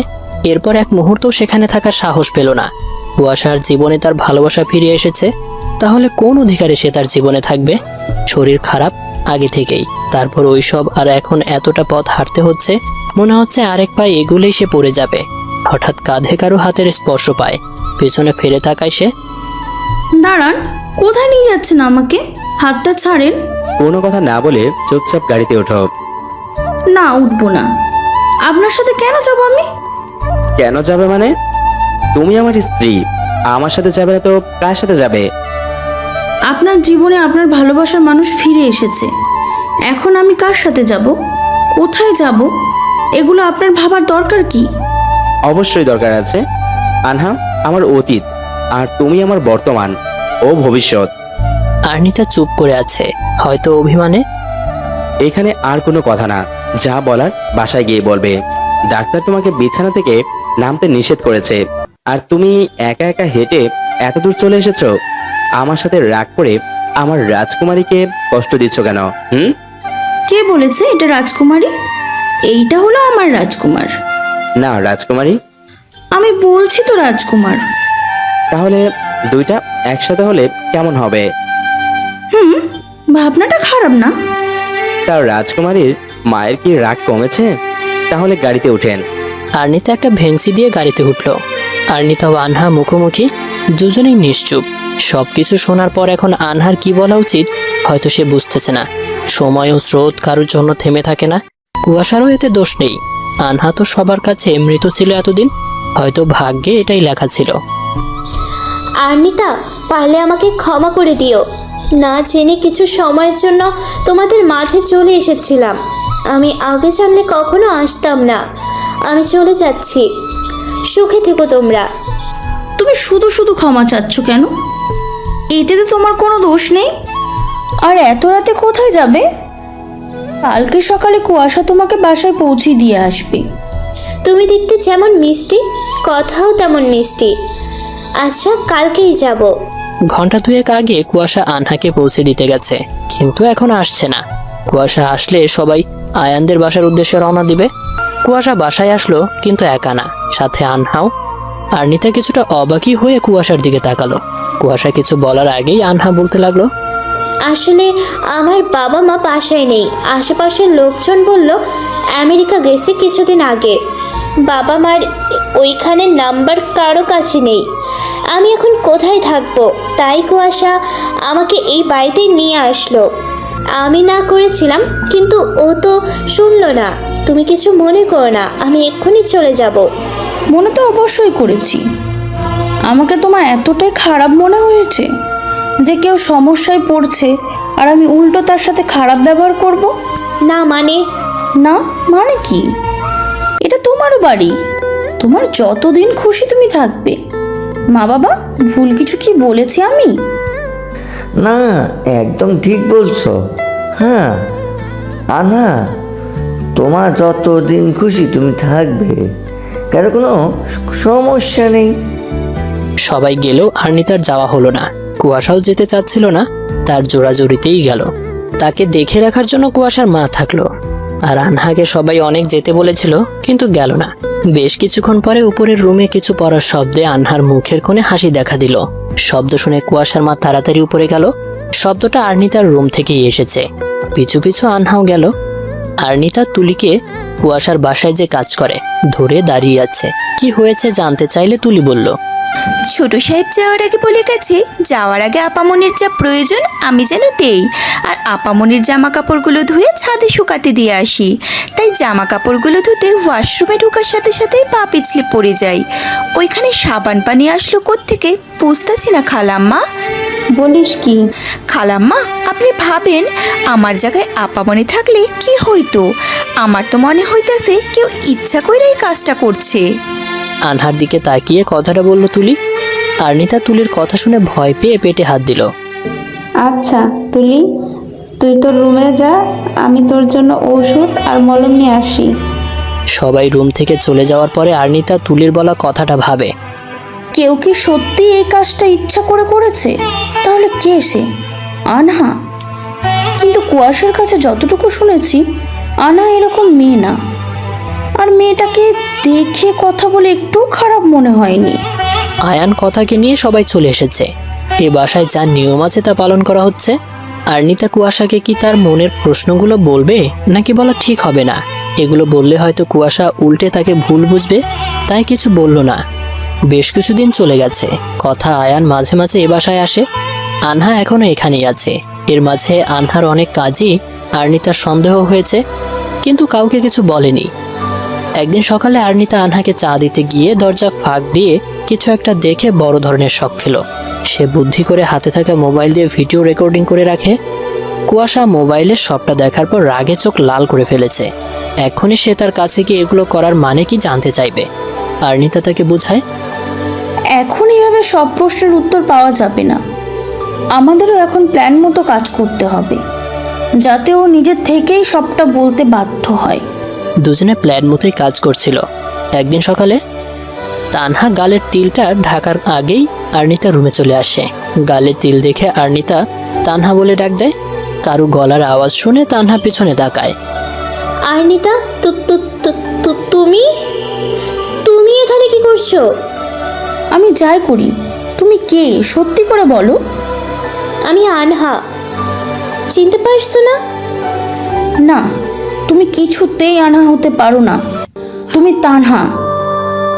এরপর এক মুহূর্তও সেখানে থাকার সাহস পেল না। কুয়াশার জীবনে তার ভালোবাসা ফিরে এসেছে, তাহলে কোন অধিকারে সে তার জীবনে থাকবে? শরীর খারাপ আগে থেকেই, তারপর ওইসব, আর এখন এতটা পথ হাঁটতে হচ্ছে, মনে হচ্ছে আরেক পায়ে এগুলেই সে পড়ে যাবে। হঠাৎ কাঁধে কারো হাতের স্পর্শ পায়, পেছনে ফিরে তাকায় সে। দাঁড়ান, কোথায় নিয়ে যাচ্ছেন আমাকে? হাতটা ছাড়েন। কোনো কথা না বলে চুপচাপ গাড়িতে ওঠো। না, উঠবো না। আপনার সাথে কেন যাব আমি? কেন যাবে মানে? তুমি আমার স্ত্রী, আমার সাথে যাবে না তো কার সাথে যাবে? আপনার জীবনে আপনার ভালোবাসার মানুষ ফিরে এসেছে, এখন আমি কার সাথে যাব, কোথায় যাব, এগুলো আপনার ভাবার দরকার কি? অবশ্যই দরকার আছে। আনহা আমার অতীত, আর তুমি আমার বর্তমান ও ভবিষ্যৎ। আরনিতা চুপ করে আছে, হয়তো অভিমানে। এখানে আর কোনো কথা না, যা বলার বাসায় গিয়ে বলবে। ডাক্তার তোমাকে বিছানা থেকে নামতে নিষেধ করেছে, আর তুমি একা একা হেঁটে এত দূর চলে এসেছো। আমার সাথে রাগ করে আমার রাজকুমারীকে কষ্ট দিচ্ছ কেন? কে বলেছে এটা রাজকুমারী? এইটা হলো আমার রাজকুমার। না রাজকুমারী। আমি বলছি তো রাজকুমার। তাহলে দুইটা একসাথে হলে কেমন হবে? ভাবনাটা খারাপ না। তার রাজকুমারীর মায়ের কি রাগ কমেছে? তাহলে গাড়িতে উঠেন। আরনিতা একটা ভেংচি দিয়ে গাড়িতে উঠল। আরনিতা ও আনহা মুখোমুখি, দুজনেই নিশ্চুপ। সবকিছু শোনার পর এখন আনহার কি বলা উচিত হয়তো সে বুঝতেছে না। সময় ও স্রোত কারোর জন্য থেমে থাকে না। কুয়াশারও এতে দোষ নেই। আনহা তো সবার কাছে মৃত ছিল এতদিন, হয়তো ভাগ্যে এটাই লেখা ছিল। আর্নিতা, পারলে আমাকে ক্ষমা করে দিও। না জেনে কিছু সময়ের জন্য তোমাদের মাঝে চলে এসেছিলাম। আমি আগে জানলে কখনো আসতাম না। আমি চলে যাচ্ছি, সুখে থেকো তোমরা। তুমি শুধু শুধু ক্ষমা চাচ্ছ কেন? এতে তো তোমার কোনো দোষ নেই। আর এত রাতে কোথায় যাবে? কালকে সকালে কুয়াশা তোমাকে বাসায় পৌঁছে দিয়ে আসবে। তুমি দেখতে যেমন মিষ্টি, কথাও তেমন মিষ্টি। আচ্ছা, কালকেই যাব। ঘন্টা দুয়েক আগে কুয়াশা আনহাকে পৌঁছে দিতে গেছে, কিন্তু এখন আসছে না। কুয়াশা আসলে সবাই আয়ানদের বাসার উদ্দেশ্যে রওনা দিবে। কুয়াশা বাসায় আসলো, কিন্তু একা না, সাথে আনহাও। আরনিতা কিছুটা অবাকই হয়ে কুয়াশার দিকে তাকালো। কুয়াশা কিছু বলার আগেই আনহা বলতে লাগলো, আসলে আমার বাবা মা বাসায় নেই। আশেপাশের লোকজন বলল আমেরিকা গেছে কিছুদিন আগে। বাবা মার ওইখানে নাম্বার কারো কাছে নেই। আমি এখন কোথায় থাকবো? তাই কুয়াশা আমাকে এই বাড়িতে নিয়ে আসলো। আমি না করেছিলাম, কিন্তু ও তো শুনলো না। তুমি কিছু মনে করো না, আমি এক্ষুনি চলে যাব। মনে তো অবশ্যই করেছি। আমাকে তোমার এতটাই খারাপ মনে হয়েছে যে কেউ সমস্যায় পড়ছে আর আমি উল্টো তার সাথে খারাপ ব্যবহার করব? না মানে? না মানে কি? এটা তোমারও বাড়ি, তোমার যতদিন খুশি তুমি থাকবে। মা বাবা, ভুল কিছু কি বলেছি আমি? না, একদম ঠিক বলছো। হ্যাঁ আনহা, তোমার যতদিন খুশি তুমি থাকবে, কেন কোনো সমস্যা নেই। সবাই গেল, আরনিতার যাওয়া হলো না। কুয়াশাও যেতে চাচ্ছিল না, তার জোড়াজোড়িতেই গেল। তাকে দেখে রাখার জন্য কুয়াশার মা থাকলো। আর আনহাকে সবাই অনেক যেতে বলেছিল, কিন্তু গেল না। বেশ কিছুক্ষণ পরে উপরের রুমে কিছু পড়ার শব্দে আনহার মুখের কোণে হাসি দেখা দিল। শব্দ শুনে কুয়াশার মা তাড়াতাড়ি উপরে গেল। শব্দটা আরনিতার রুম থেকেই এসেছে। পিছু পিছু আনহাও গেল। আরনিতা তুলিকে কুয়াশার বাসায় যে কাজ করে ধরে দাঁড়িয়ে আছে। কি হয়েছে জানতে চাইলে তুলি বলল, ছোট সাহেব যাওয়ার আগে বলে গেছে যাওয়ার আগে আপামনির যা প্রয়োজন আমি যেন দেই, আর আপামনির জামা কাপড়গুলো ধুয়ে ছাদে শুকাতে দিয়ে আসি। তাই জামা কাপড়গুলো ধুতে ওয়াশরুমে ঢোকার সাথে সাথেই পা পিছলে পড়ে যাই। ওইখানে সাবান পানি আসলো কোত্থেকে বুঝতেছি না খালাম্মা। বলিস কি? খালাম্মা, আপনি ভাবেন আমার জায়গায় আপামনি থাকলে কি হইতো? আমার তো মনে হইতাছে কেউ ইচ্ছা করে এই কাজটা করছে। আনহার দিকে তাকিয়ে কথাটা বলল তুলি। আরনিতা তুলির কথা শুনে ভয় পেয়ে পেটে হাত দিল। আচ্ছা তুলি, তুই তোর রুমে যা, আমি তোর জন্য ঔষধ আর মলম নিয়ে আসি। সবাই রুম থেকে চলে যাওয়ার পরে আরনিতা তুলির বলা কথাটা ভাবে। কেউ কি সত্যি এই কাজটা ইচ্ছা করে করেছে? তাহলে কে সে? আনহা? কিন্তু কুয়াশার কাছে যতটুকু শুনেছি, আনহা এরকম মেয়ে না। আর মেয়েটাকে দেখে কথা বলে একটু খারাপ মনে হয়নি। আয়ান কথাকে নিয়ে সবাই চলে এসেছে। এ বাসায় যা নিয়ম আছে তা পালন করা হচ্ছে। আরনিতা কুয়াশাকে কি তার মনের প্রশ্নগুলো বলবে, নাকি বলা ঠিক হবে না? এগুলো বললে হয়তো কুয়াশা উল্টে তাকে ভুল বুঝবে, তাই কিছু বলল না। বেশ কিছুদিন চলে গেছে। কথা আয়ান মাঝে মাঝে এ বাসায় আসে। আনহা এখনো এখানেই আছে। এর মাঝে আনহার অনেক কাজই আরনিতার সন্দেহ হয়েছে, কিন্তু কাউকে কিছু বলেনি। একদিন সকালে আরনিতা আনহাকে চা দিতে গিয়ে দরজা ফাঁক দিয়ে কিছু একটা দেখে বড় ধরনের শক খেলো। সে বুদ্ধি করে হাতে থাকা মোবাইল দিয়ে ভিডিও রেকর্ডিং করে রাখে। কুয়াশা মোবাইলে সবটা দেখার পর রাগে চোখ লাল করে ফেলেছে। এখনই সে তার কাছে গিয়ে এগুলো করার মানে কি জানতে চাইবে। আরনিতা তাকে বুঝায়, এখন এভাবে সব প্রশ্নের উত্তর পাওয়া যাবে না। আমাদেরও এখন প্ল্যান মতো কাজ করতে হবে, যাতে ও নিজের থেকেই সবটা বলতে বাধ্য হয়। দুজনে প্ল্যান মতোই কাজ করছিল। একদিন সকালে তানহা গালের তিলটা ঢাকার আগেই আরনিতা রুমে চলে আসে। গালে তিল দেখে আরনিতা তানহা বলে ডাক দেয়। কারু গলার আওয়াজ শুনে তানহা পিছনে তাকায়। আরনিতা, তুমি তুমি এখানে কি করছো? আমি যাই করি, তুমি কে সত্যি করে বলো। আমি আনহা, চিনতে পারছো না? না, তুমি কিছুতেই আনহা হতে পারো না। তুমি তানহা,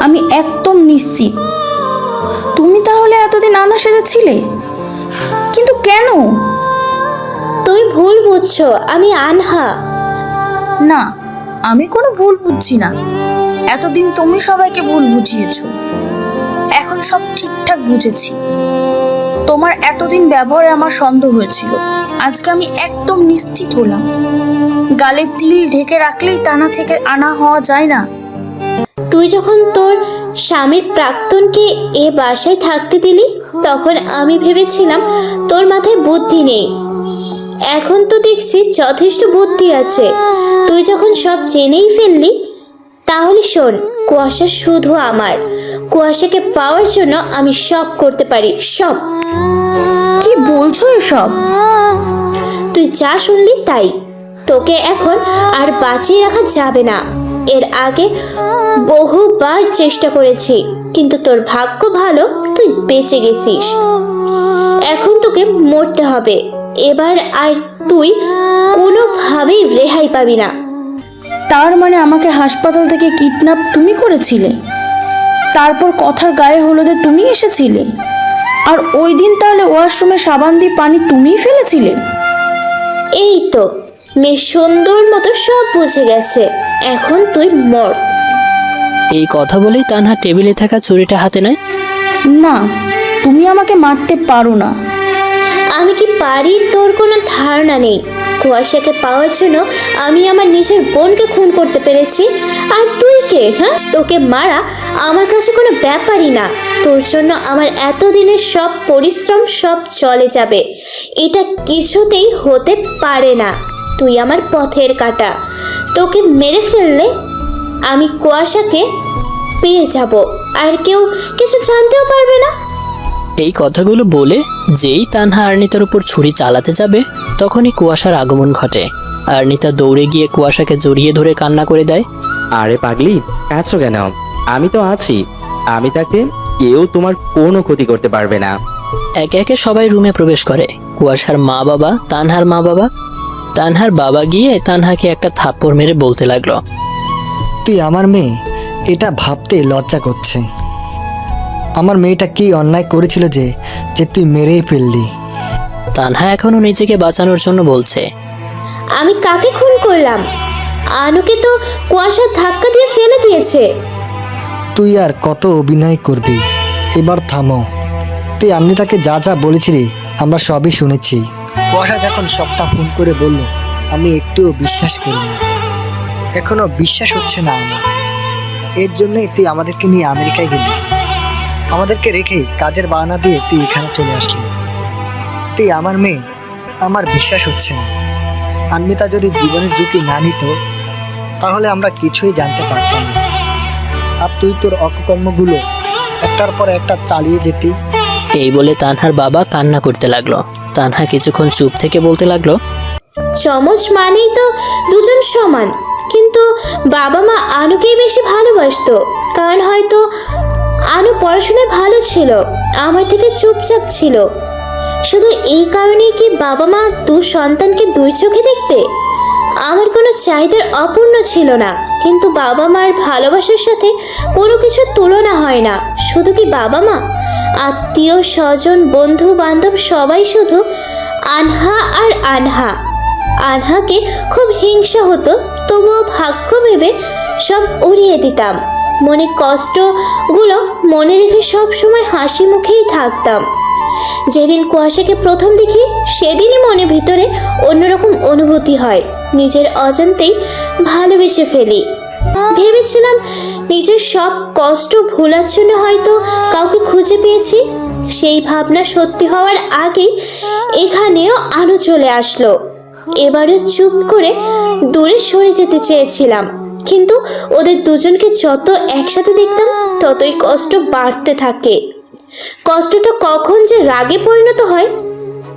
আমি একদম নিশ্চিত। তুমি তাহলে এতদিন আনহা সেজেছিলে, কিন্তু কেন? তুমি ভুল বুঝছো, আমি আনহা। না, আমি কোনো ভুল বুঝছি না। এতদিন তুমি সবাইকে ভুল বুঝিয়েছো, এখন সব ঠিকঠাক বুঝেছি। তোমার এতদিন ব্যবহারে আমার সন্দেহ হয়েছিল, আজকে আমি একদম নিশ্চিত হলাম। গালে তিল ঢেকে রাখলেই তানা থেকে আনা হওয়া যায় না। তুই যখন তোর স্বামীর প্রাক্তনকে এ বাসায় থাকতে দিলি, তখন আমি ভেবেছিলাম তোর মাথায় বুদ্ধি নেই। এখন তো দেখছি যথেষ্ট বুদ্ধি আছে। তুই যখন সব জেনেই ফেললি, তাহলে শোন, কুয়াশা শুধু আমার। কুয়াশাকে পাওয়ার জন্য আমি সব করতে পারি, সব। কি বলছো এসব? তুই যা শুনলি তাই। তোকে এখন আর বাঁচিয়ে রাখা যাবে না। এর আগে বহুবার চেষ্টা করেছি, কিন্তু তোর ভাগ্য ভালো, তুই বেঁচে গেছিস। এখন তোকে মরতে হবে। এবার আর তুই কোনোভাবেই রেহাই পাবি না। তার মানে আমাকে হাসপাতাল থেকে কিডন্যাপ তুমি করেছিলে, তারপর কথার গায়ে হলুদে তুমি এসেছিলে, আর ওই দিন তাহলে ওয়াশরুমে সাবান দিয়ে পানি তুমিই ফেলেছিলে? এই তো, মেয়ে সুন্দর মতো সব বুঝে গেছে। এখন তুই মর। এই কথা বলেই তানহা টেবিলে থাকা ছুরিটা হাতে নেয়। না, তুমি আমাকে মারতে পারো না। আমি কি পারি তোর কোনো ধারণা নেই। কুয়াশাকে পাওয়ার জন্য আমি আমার নিজের বোনকে খুন করতে পেরেছি, আর তুই কে? হ্যাঁ, তোকে মারা আমার কাছে কোনো ব্যাপারই না। তোর জন্য আমার এতদিনের সব পরিশ্রম সব চলে যাবে। এটা কিছুতেই হতে পারে না। তুই আমার পথের কাঁটা। তোকে মেরে ফেললে আমি কুয়াশাকে পেয়ে যাব, আর কেউ কিছু জানতেও পারবে না। এই কথাগুলো বলে যেই তানহা আর্নিতার উপর ছুরি চালাতে যাবে, তখনই কুয়াশার আগমন ঘটে। আর্নিতা দৌড়ে গিয়ে কুয়াশাকে জড়িয়ে ধরে কান্না করে দেয়। আরে পাগলি, কাঁদছো কেন? আমি তো আছি। আমি তাকে কেউ তোমার কোনো ক্ষতি করতে পারবে না। একে একে সবাই রুমে প্রবেশ করে। কুয়াশার মা বাবা, তানহার মা বাবা। তানহার বাবা গিয়ে তানহাকে একটা থাপ্পড় মেরে বলতে লাগলো, তুই আমার মেয়ে, এটা ভাবতে লজ্জা করছে। আমার মেয়েটা কি অন্যায় করেছিল যে যে তুই মেরেই ফেললি? তানহা এখনো নিজেকে বাঁচানোর জন্য বলছে, আমি কাকে খুন করলাম? আনুকে তো কুয়াশা ধাক্কা দিয়ে ফেলে দিয়েছে। তুই আর কত অভিনয় করবি? এবার থামো। তুই আপনি তাকে যা যা বলেছিলি আমরা সবই শুনেছি। কুয়াশা যখন সবটা ফোন করে বলল, আমি একটুও বিশ্বাস করিনি। এখনো বিশ্বাস হচ্ছে না আমার। এর জন্যই তুই আমাদেরকে নিয়ে আমেরিকায় গেলি, আমাদেরকে রেখে কাজের বাহানা দিয়ে তুই এখানে চলে আসলি। তুই আমার মেয়ে, আমার বিশ্বাস হচ্ছে না। আন্বিতা যদি জীবনের ঝুঁকি না নিত, তাহলে আমরা কিছুই জানতে পারতাম না। আর তুই তোর অকর্মগুলো একটার পর একটা চালিয়ে যেতি। এই বলে তানহার বাবা কান্না করতে লাগলো। তানহা কিছুক্ষণ চুপ থেকে বলতে লাগলো, চমচ মানেই তো দুজন সমান, কিন্তু বাবা মা আনুকেই বেশি ভালোবাসতো। কারণ হয়তো আনু পড়াশোনায় ভালো ছিল, আমার থেকে চুপচাপ ছিল। শুধু এই কারণেই কি বাবা মা দু সন্তানকে দুই চোখে দেখবে? আমার কোনো চাহিদার অপূর্ণ ছিল না, কিন্তু বাবা মার ভালোবাসার সাথে কোনো কিছুর তুলনা হয় না। শুধু কি বাবা মা, আত্মীয় স্বজন, বন্ধু বান্ধব সবাই শুধু আনহা আর আনহা। আনহাকে খুব হিংসা হতো, তবুও ভাগ্য ভেবে সব উড়িয়ে দিতাম। মনে কষ্টগুলো মনে রেখে সব সময় হাসি মুখেই থাকতাম। যেদিন কুয়াশাকে প্রথম দেখি, সেদিনই মনে ভিতরে অন্যরকম অনুভূতি হয়। নিজের অজান্তেই ভালোবেসে ফেলি। ভেবেছিলাম নিজের সব কষ্ট ভোলার জন্য হয়তো কাউকে খুঁজে পেয়েছি। সেই ভাবনা সত্যি হওয়ার আগেই এখানেও আলো চলে আসলো। এবারে চুপ করে দূরে সরে যেতে চেয়েছিলাম, কিন্তু ওদের দুজনকে যত একসাথে দেখতাম ততই কষ্ট বাড়তে থাকে। কষ্টটা কখন যে রাগে পরিণত হয়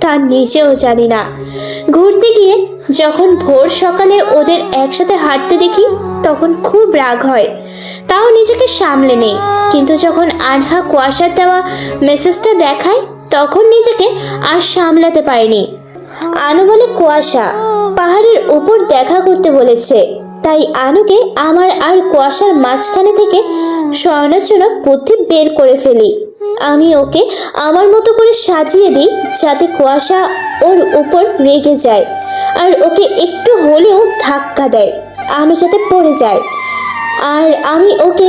তা নিজেও জানি না। ঘুরতে গিয়ে যখন ভোর সকালে ওদের একসাথে হাঁটতে দেখি, তখন খুব রাগ হয়, তাও নিজেকে সামলে নেই। কিন্তু যখন আনহা কুয়াশার দেওয়া মেসেজটা দেখায়, তখন নিজেকে আর সামলাতে পারিনি। আনু বলে কুয়াশা পাহাড়ের উপর দেখা করতে বলেছে, তাই আনুকে আমার আর কুয়াশার মাঝখানে থেকে সরানোর জন্য বুদ্ধি বের করে ফেলি। আমি ওকে আমার মতো করে সাজিয়ে দিই, যাতে কুয়াশা ওর উপর রেগে যায় আর ওকে একটু হলেও ধাক্কা দেয়, আনু যাতে পড়ে যায়। আর আমি ওকে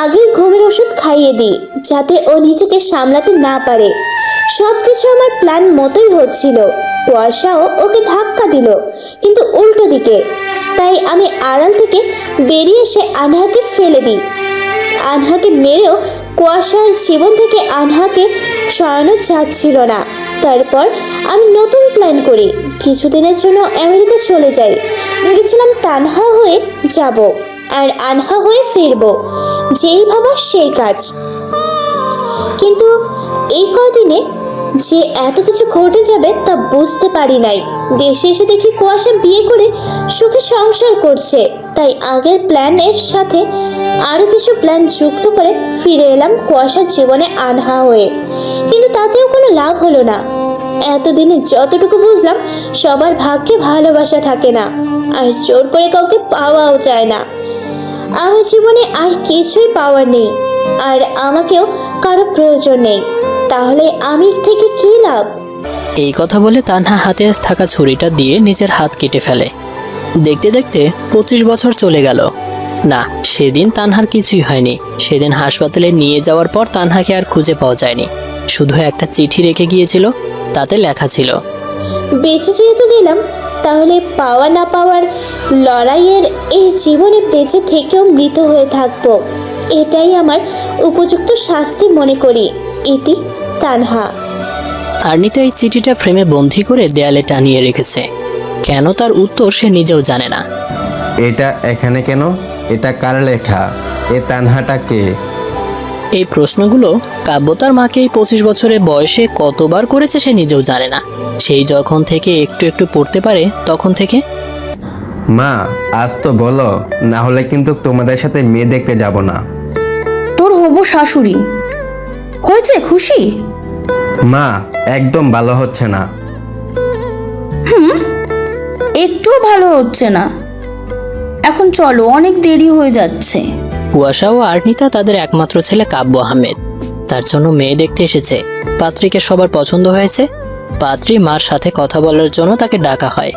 আগেই ঘুমের ওষুধ খাইয়ে দিই, যাতে ও নিজেকে সামলাতে না পারে। সব কিছু আমার প্ল্যান মতোই হচ্ছিল। কুয়াশাও ওকে ধাক্কা দিল, কিন্তু উল্টো দিকে। তাই আমি আড়াল থেকে বেরিয়ে এসে আনহাকে ফেলে দিই। আনহাকে মেরেও কুয়াশার জীবন থেকে আনহাকে সরানো যাচ্ছিল না। তারপর আমি নতুন প্ল্যান করি, কিছুদিনের জন্য আমেরিকা চলে যাই। ভেবেছিলাম তানহা হয়ে যাব আর আনহা হয়ে ফিরবো, যেই ভাবা সেই কাজ। কিন্তু এই কদিনে যে এত কিছু ঘটে যাবে তা বুঝতে পারি নাই। দেশে এসে দেখি কুয়াশা বিয়ে করে সুখে সংসার করছে, তাই আগের প্ল্যানের সাথে আরও কিছু প্ল্যান যুক্ত করে ফিরে এলাম কুয়াশার জীবনে আনহা হয়ে। কিন্তু তাতেও কোনো লাভ হলো না। এতদিনে যতটুকু বুঝলাম, সবার ভাগ্যে ভালোবাসা থাকে না, আর জোর করে কাউকে পাওয়াও যায় না। আমার জীবনে আর কিছুই পাওয়ার নেই, আর আমাকেও কারো প্রয়োজন নেই। তাহলে আমি থেকে কি লাভ? এই কথা বলে তানহা হাতে থাকা ছুরিটা দিয়ে নিজের হাত কেটে ফেলে। দেখতে দেখতে 25 বছর চলে গেল। না, সেদিন তানহার কিছুই হয়নি। সেদিন হাসপাতালে নিয়ে যাওয়ার পর তানহাকে আর খুঁজে পাওয়া যায়নি। শুধু একটা চিঠি রেখে গিয়েছিল, তাতে লেখা ছিল, বেঁচে যেহেতু গেলাম, তাহলে পাওয়া না পাওয়ার লড়াইয়ের এই জীবনে বেঁচে থেকেও মৃত হয়ে থাকবো। এটাই আমার উপযুক্ত শাস্তি মনে করি। ইতি তানহা। আর্নিতা এই চিঠিটা ফ্রেমে বন্দি করে দেয়ালে টানিয়ে রেখেছে। কেন তার উত্তর সে নিজেও জানে না। এটা এখানে কেন? এটা কার লেখা? এ তানহাটা কে? এই প্রশ্নগুলো কাব্য তার মাকে এই 25 বছরের বয়সে কতবার করেছে সে নিজেও জানে না। সেই যখন থেকে একটু একটু পড়তে পারে তখন থেকে। মা, আজ তো বলো, না হলে কিন্তু তোমাদের সাথে মেয়ে দেখতে যাব না। তোর হবু শাশুড়ি হয়েছে খুশি? মা, একদম ভালো হচ্ছে না। একটুও ভালো হচ্ছে না। এখন চলো, অনেক দেরি হয়ে যাচ্ছে। কুয়াশা ও আর্নিতা তাদের একমাত্র ছেলে কাব্য আহমেদ, তার জন্য মেয়ে দেখতে এসেছে। পাত্রীকে সবার পছন্দ হয়েছে। পাত্রী মার সাথে কথা বলার জন্য তাকে ডাকা হয়।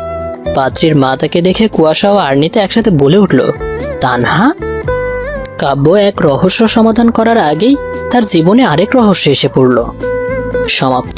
পাত্রীর মা তাকে দেখে কুয়াশা ও আর্নিতা একসাথে বলে উঠল, তানহা। কাব্য এক রহস্য সমাধান করার আগেই তার জীবনে আরেক রহস্য এসে পড়ল। সমাপ্ত।